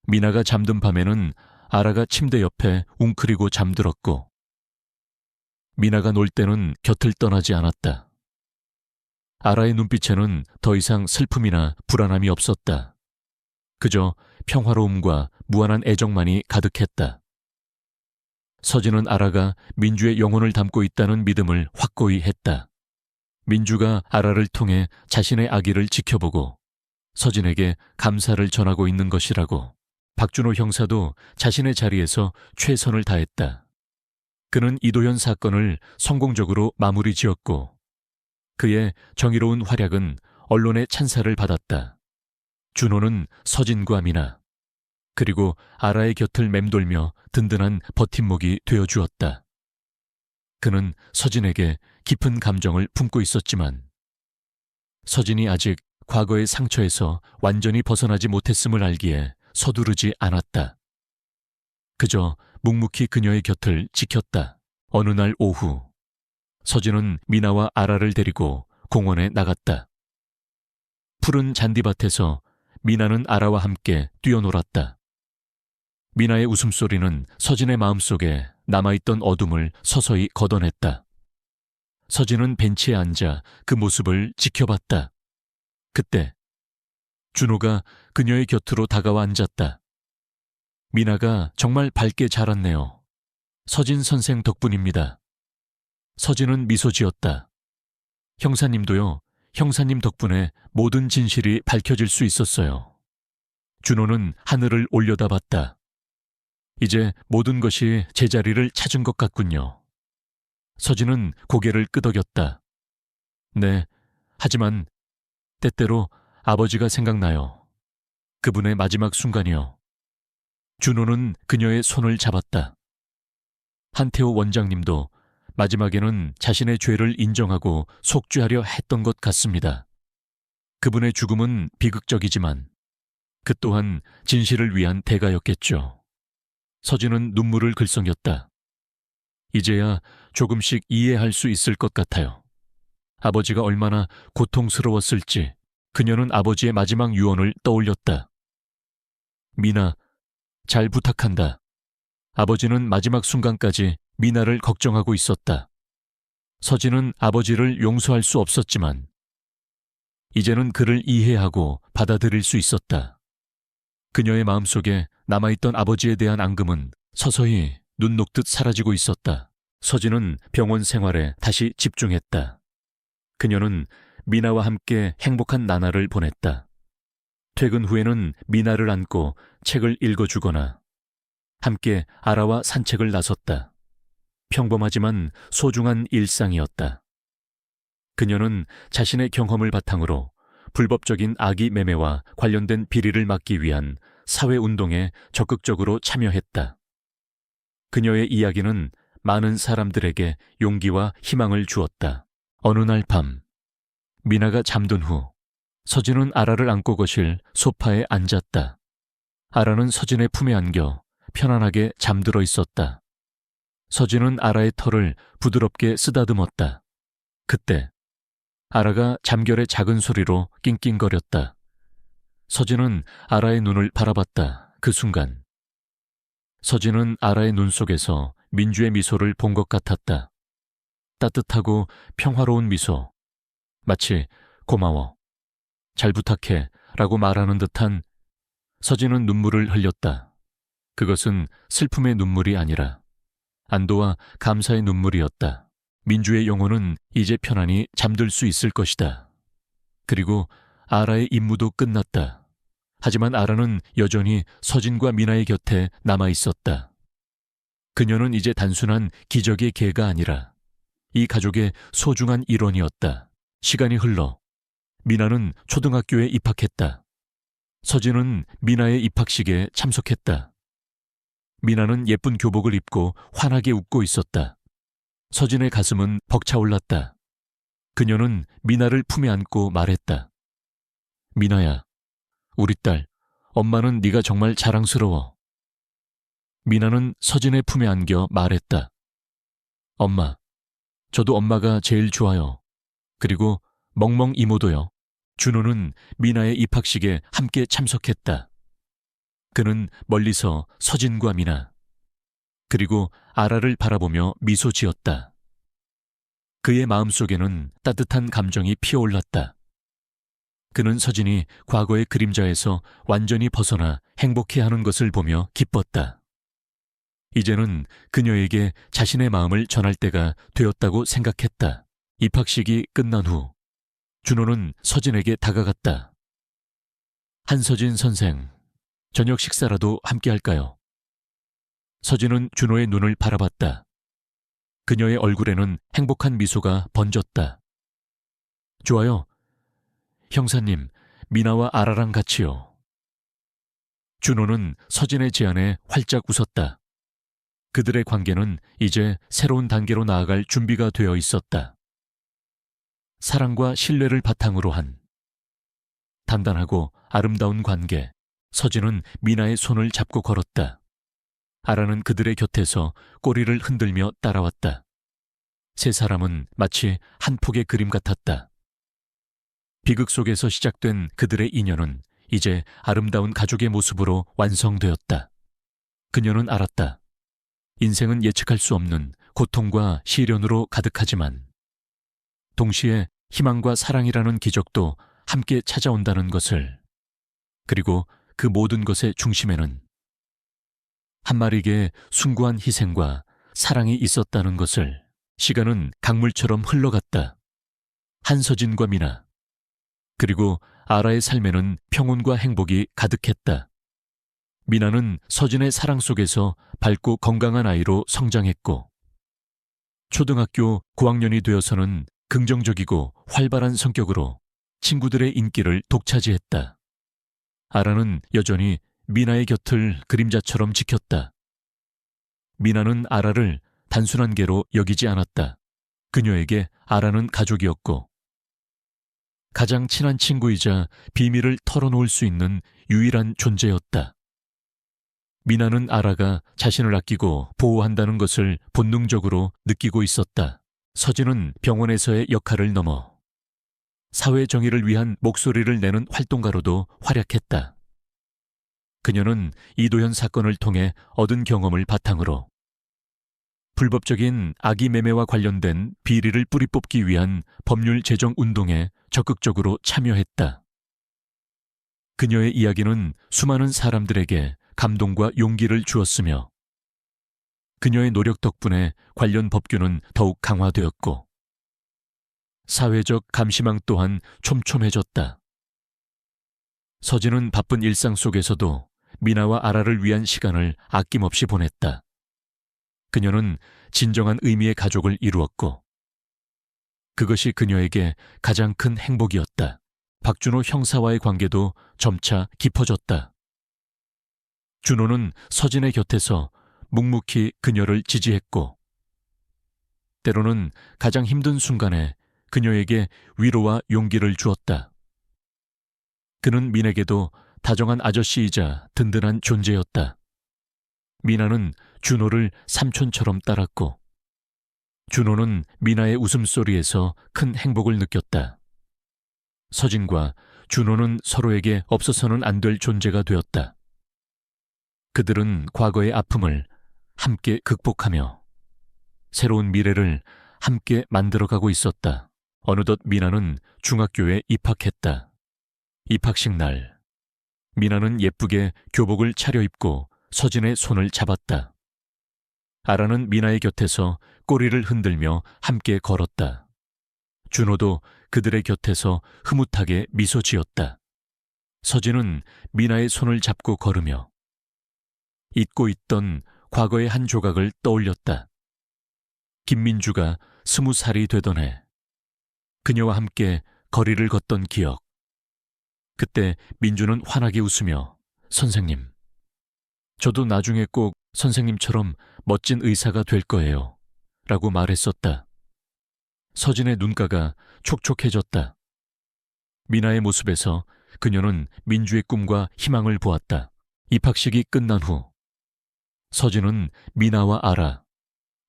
미나가 잠든 밤에는 아라가 침대 옆에 웅크리고 잠들었고 미나가 놀 때는 곁을 떠나지 않았다. 아라의 눈빛에는 더 이상 슬픔이나 불안함이 없었다. 그저 평화로움과 무한한 애정만이 가득했다. 서진은 아라가 민주의 영혼을 담고 있다는 믿음을 확고히 했다. 민주가 아라를 통해 자신의 아기를 지켜보고 서진에게 감사를 전하고 있는 것이라고 박준호 형사도 자신의 자리에서 최선을 다했다. 그는 이도현 사건을 성공적으로 마무리 지었고 그의 정의로운 활약은 언론의 찬사를 받았다. 준호는 서진과 미나 그리고 아라의 곁을 맴돌며 든든한 버팀목이 되어주었다. 그는 서진에게 깊은 감정을 품고 있었지만 서진이 아직 과거의 상처에서 완전히 벗어나지 못했음을 알기에 서두르지 않았다. 그저 묵묵히 그녀의 곁을 지켰다. 어느 날 오후 서진은 미나와 아라를 데리고 공원에 나갔다. 푸른 잔디밭에서 미나는 아라와 함께 뛰어놀았다. 미나의 웃음소리는 서진의 마음속에 남아있던 어둠을 서서히 걷어냈다. 서진은 벤치에 앉아 그 모습을 지켜봤다. 그때 준호가 그녀의 곁으로 다가와 앉았다. 미나가 정말 밝게 자랐네요. 서진 선생 덕분입니다. 서진은 미소 지었다. 형사님도요. 형사님 덕분에 모든 진실이 밝혀질 수 있었어요. 준호는 하늘을 올려다봤다. 이제 모든 것이 제자리를 찾은 것 같군요. 서진은 고개를 끄덕였다. 네, 하지만 때때로 아버지가 생각나요. 그분의 마지막 순간이요. 준호는 그녀의 손을 잡았다. 한태호 원장님도 마지막에는 자신의 죄를 인정하고 속죄하려 했던 것 같습니다. 그분의 죽음은 비극적이지만 그 또한 진실을 위한 대가였겠죠. 서진은 눈물을 글썽였다. 이제야 조금씩 이해할 수 있을 것 같아요. 아버지가 얼마나 고통스러웠을지 그녀는 아버지의 마지막 유언을 떠올렸다. 미나, 잘 부탁한다. 아버지는 마지막 순간까지 미나를 걱정하고 있었다. 서진은 아버지를 용서할 수 없었지만 이제는 그를 이해하고 받아들일 수 있었다. 그녀의 마음속에 남아있던 아버지에 대한 앙금은 서서히 눈 녹듯 사라지고 있었다. 서진은 병원 생활에 다시 집중했다. 그녀는 미나와 함께 행복한 나날을 보냈다. 퇴근 후에는 미나를 안고 책을 읽어주거나 함께 아라와 산책을 나섰다. 평범하지만 소중한 일상이었다. 그녀는 자신의 경험을 바탕으로 불법적인 아기 매매와 관련된 비리를 막기 위한 사회운동에 적극적으로 참여했다. 그녀의 이야기는 많은 사람들에게 용기와 희망을 주었다. 어느 날 밤, 미나가 잠든 후 서진은 아라를 안고 거실 소파에 앉았다. 아라는 서진의 품에 안겨 편안하게 잠들어 있었다. 서진은 아라의 털을 부드럽게 쓰다듬었다. 그때 아라가 잠결에 작은 소리로 낑낑거렸다. 서진은 아라의 눈을 바라봤다. 그 순간 서진은 아라의 눈 속에서 민주의 미소를 본 것 같았다. 따뜻하고 평화로운 미소. 마치 고마워, 잘 부탁해 라고 말하는 듯한. 서진은 눈물을 흘렸다. 그것은 슬픔의 눈물이 아니라 안도와 감사의 눈물이었다. 민주의 영혼은 이제 편안히 잠들 수 있을 것이다. 그리고 아라의 임무도 끝났다. 하지만 아라는 여전히 서진과 미나의 곁에 남아 있었다. 그녀는 이제 단순한 기적의 개가 아니라 이 가족의 소중한 일원이었다. 시간이 흘러 미나는 초등학교에 입학했다. 서진은 미나의 입학식에 참석했다. 미나는 예쁜 교복을 입고 환하게 웃고 있었다. 서진의 가슴은 벅차올랐다. 그녀는 미나를 품에 안고 말했다. 미나야, 우리 딸, 엄마는 네가 정말 자랑스러워. 미나는 서진의 품에 안겨 말했다. 엄마, 저도 엄마가 제일 좋아요. 그리고 멍멍 이모도요. 준호는 미나의 입학식에 함께 참석했다. 그는 멀리서 서진과 미나, 그리고 아라를 바라보며 미소 지었다. 그의 마음속에는 따뜻한 감정이 피어올랐다. 그는 서진이 과거의 그림자에서 완전히 벗어나 행복해하는 것을 보며 기뻤다. 이제는 그녀에게 자신의 마음을 전할 때가 되었다고 생각했다. 입학식이 끝난 후 준호는 서진에게 다가갔다. 한서진 선생, 저녁 식사라도 함께 할까요? 서진은 준호의 눈을 바라봤다. 그녀의 얼굴에는 행복한 미소가 번졌다. 좋아요. 형사님, 미나와 아라랑 같이요. 준호는 서진의 제안에 활짝 웃었다. 그들의 관계는 이제 새로운 단계로 나아갈 준비가 되어 있었다. 사랑과 신뢰를 바탕으로 한 단단하고 아름다운 관계. 서진은 미나의 손을 잡고 걸었다. 아라는 그들의 곁에서 꼬리를 흔들며 따라왔다. 세 사람은 마치 한 폭의 그림 같았다. 비극 속에서 시작된 그들의 인연은 이제 아름다운 가족의 모습으로 완성되었다. 그녀는 알았다. 인생은 예측할 수 없는 고통과 시련으로 가득하지만 동시에 희망과 사랑이라는 기적도 함께 찾아온다는 것을, 그리고 그 모든 것의 중심에는 한 마리 개의 숭고한 희생과 사랑이 있었다는 것을. 시간은 강물처럼 흘러갔다. 한서진과 미나, 그리고 아라의 삶에는 평온과 행복이 가득했다. 미나는 서진의 사랑 속에서 밝고 건강한 아이로 성장했고, 초등학교 고학년이 되어서는 긍정적이고 활발한 성격으로 친구들의 인기를 독차지했다. 아라는 여전히 미나의 곁을 그림자처럼 지켰다. 미나는 아라를 단순한 개로 여기지 않았다. 그녀에게 아라는 가족이었고 가장 친한 친구이자 비밀을 털어놓을 수 있는 유일한 존재였다. 미나는 아라가 자신을 아끼고 보호한다는 것을 본능적으로 느끼고 있었다. 서진은 병원에서의 역할을 넘어 사회 정의를 위한 목소리를 내는 활동가로도 활약했다. 그녀는 이도현 사건을 통해 얻은 경험을 바탕으로 불법적인 아기 매매와 관련된 비리를 뿌리 뽑기 위한 법률 제정 운동에 적극적으로 참여했다. 그녀의 이야기는 수많은 사람들에게 감동과 용기를 주었으며 그녀의 노력 덕분에 관련 법규는 더욱 강화되었고 사회적 감시망 또한 촘촘해졌다. 서진은 바쁜 일상 속에서도 미나와 아라를 위한 시간을 아낌없이 보냈다. 그녀는 진정한 의미의 가족을 이루었고 그것이 그녀에게 가장 큰 행복이었다. 박준호 형사와의 관계도 점차 깊어졌다. 준호는 서진의 곁에서 묵묵히 그녀를 지지했고 때로는 가장 힘든 순간에 그녀에게 위로와 용기를 주었다. 그는 민에게도 다정한 아저씨이자 든든한 존재였다. 미나는 준호를 삼촌처럼 따랐고 준호는 미나의 웃음소리에서 큰 행복을 느꼈다. 서진과 준호는 서로에게 없어서는 안 될 존재가 되었다. 그들은 과거의 아픔을 함께 극복하며 새로운 미래를 함께 만들어가고 있었다. 어느덧 미나는 중학교에 입학했다. 입학식 날, 미나는 예쁘게 교복을 차려입고 서진의 손을 잡았다. 아라는 미나의 곁에서 꼬리를 흔들며 함께 걸었다. 준호도 그들의 곁에서 흐뭇하게 미소 지었다. 서진은 미나의 손을 잡고 걸으며 잊고 있던 과거의 한 조각을 떠올렸다. 김민주가 20살이 되던 해, 그녀와 함께 거리를 걷던 기억. 그때 민주는 환하게 웃으며 선생님, 저도 나중에 꼭 선생님처럼 멋진 의사가 될 거예요 라고 말했었다. 서진의 눈가가 촉촉해졌다. 미나의 모습에서 그녀는 민주의 꿈과 희망을 보았다. 입학식이 끝난 후 서진은 미나와 아라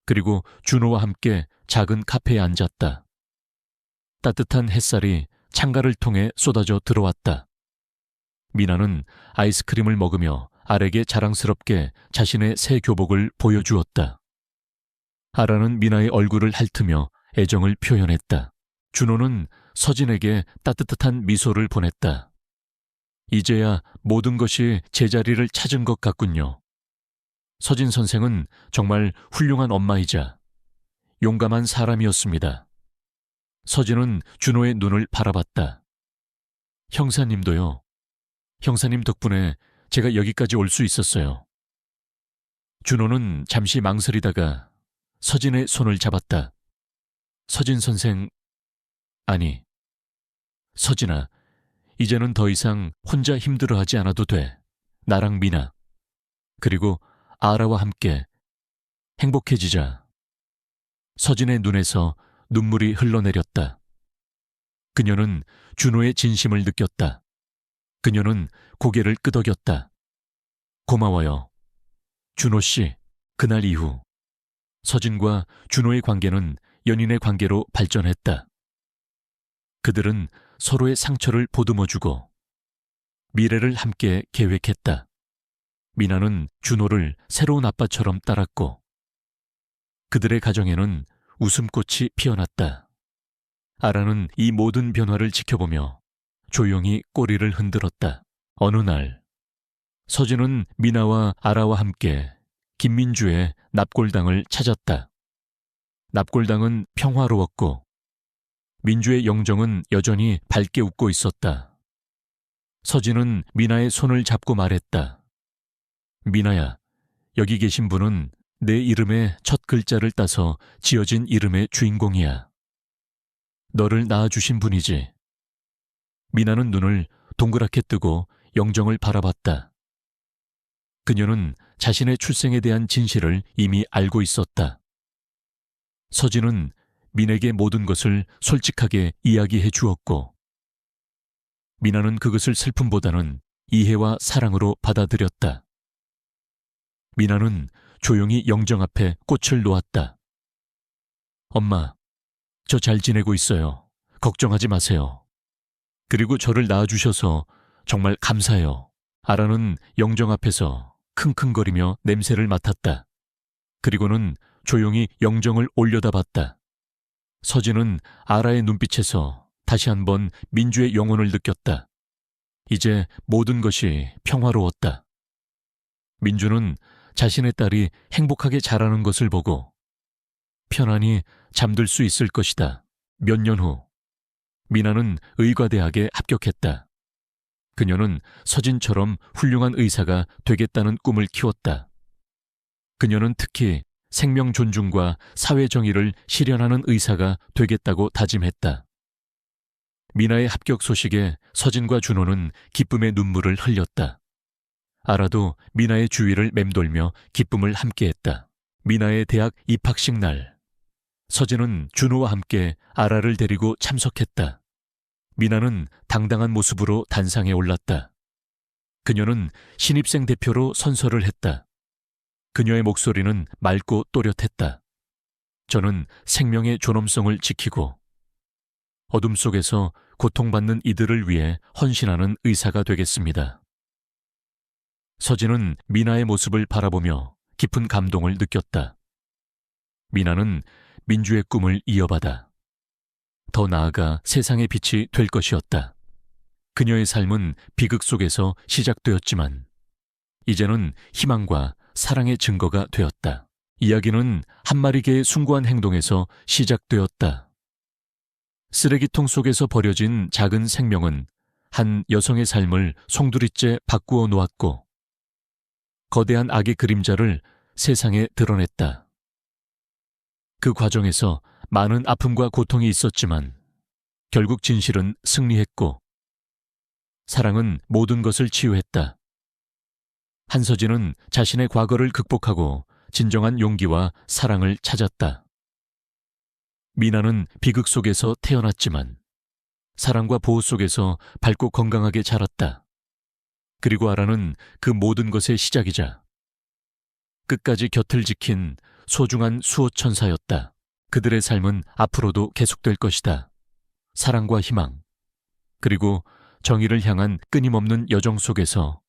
그리고 준호와 함께 작은 카페에 앉았다. 따뜻한 햇살이 창가를 통해 쏟아져 들어왔다. 미나는 아이스크림을 먹으며 아라에게 자랑스럽게 자신의 새 교복을 보여주었다. 아라는 미나의 얼굴을 핥으며 애정을 표현했다. 준호는 서진에게 따뜻한 미소를 보냈다. 이제야 모든 것이 제자리를 찾은 것 같군요. 서진 선생은 정말 훌륭한 엄마이자 용감한 사람이었습니다. 서진은 준호의 눈을 바라봤다. 형사님도요. 형사님 덕분에 제가 여기까지 올 수 있었어요. 준호는 잠시 망설이다가 서진의 손을 잡았다. 서진 선생, 아니, 서진아, 이제는 더 이상 혼자 힘들어하지 않아도 돼. 나랑 미나, 그리고 아라와 함께 행복해지자. 서진의 눈에서 눈물이 흘러내렸다. 그녀는 준호의 진심을 느꼈다. 그녀는 고개를 끄덕였다. 고마워요. 준호 씨. 그날 이후 서진과 준호의 관계는 연인의 관계로 발전했다. 그들은 서로의 상처를 보듬어주고 미래를 함께 계획했다. 미나는 준호를 새로운 아빠처럼 따랐고 그들의 가정에는 웃음꽃이 피어났다. 아라는 이 모든 변화를 지켜보며 조용히 꼬리를 흔들었다. 어느 날 서진은 미나와 아라와 함께 김민주의 납골당을 찾았다. 납골당은 평화로웠고 민주의 영정은 여전히 밝게 웃고 있었다. 서진은 미나의 손을 잡고 말했다. 미나야, 여기 계신 분은 내 이름의 첫 글자를 따서 지어진 이름의 주인공이야. 너를 낳아주신 분이지. 미나는 눈을 동그랗게 뜨고 영정을 바라봤다. 그녀는 자신의 출생에 대한 진실을 이미 알고 있었다. 서진은 민에게 모든 것을 솔직하게 이야기해 주었고 미나는 그것을 슬픔보다는 이해와 사랑으로 받아들였다. 미나는 조용히 영정 앞에 꽃을 놓았다. 엄마, 저 잘 지내고 있어요. 걱정하지 마세요. 그리고 저를 낳아주셔서 정말 감사해요. 아라는 영정 앞에서 킁킁거리며 냄새를 맡았다. 그리고는 조용히 영정을 올려다봤다. 서진은 아라의 눈빛에서 다시 한번 민주의 영혼을 느꼈다. 이제 모든 것이 평화로웠다. 민주는 자신의 딸이 행복하게 자라는 것을 보고 편안히 잠들 수 있을 것이다. 몇 년 후 미나는 의과대학에 합격했다. 그녀는 서진처럼 훌륭한 의사가 되겠다는 꿈을 키웠다. 그녀는 특히 생명 존중과 사회 정의를 실현하는 의사가 되겠다고 다짐했다. 미나의 합격 소식에 서진과 준호는 기쁨의 눈물을 흘렸다. 아라도 미나의 주위를 맴돌며 기쁨을 함께했다. 미나의 대학 입학식 날, 서진은 준호와 함께 아라를 데리고 참석했다. 미나는 당당한 모습으로 단상에 올랐다. 그녀는 신입생 대표로 선서를 했다. 그녀의 목소리는 맑고 또렷했다. 저는 생명의 존엄성을 지키고 어둠 속에서 고통받는 이들을 위해 헌신하는 의사가 되겠습니다. 서진은 미나의 모습을 바라보며 깊은 감동을 느꼈다. 미나는 민주의 꿈을 이어받아 더 나아가 세상의 빛이 될 것이었다. 그녀의 삶은 비극 속에서 시작되었지만 이제는 희망과 사랑의 증거가 되었다. 이야기는 한 마리 개의 숭고한 행동에서 시작되었다. 쓰레기통 속에서 버려진 작은 생명은 한 여성의 삶을 송두리째 바꾸어 놓았고 거대한 악의 그림자를 세상에 드러냈다. 그 과정에서 많은 아픔과 고통이 있었지만 결국 진실은 승리했고 사랑은 모든 것을 치유했다. 한서진은 자신의 과거를 극복하고 진정한 용기와 사랑을 찾았다. 미나는 비극 속에서 태어났지만 사랑과 보호 속에서 밝고 건강하게 자랐다. 그리고 아라는 그 모든 것의 시작이자 끝까지 곁을 지킨 소중한 수호천사였다. 그들의 삶은 앞으로도 계속될 것이다. 사랑과 희망, 그리고 정의를 향한 끊임없는 여정 속에서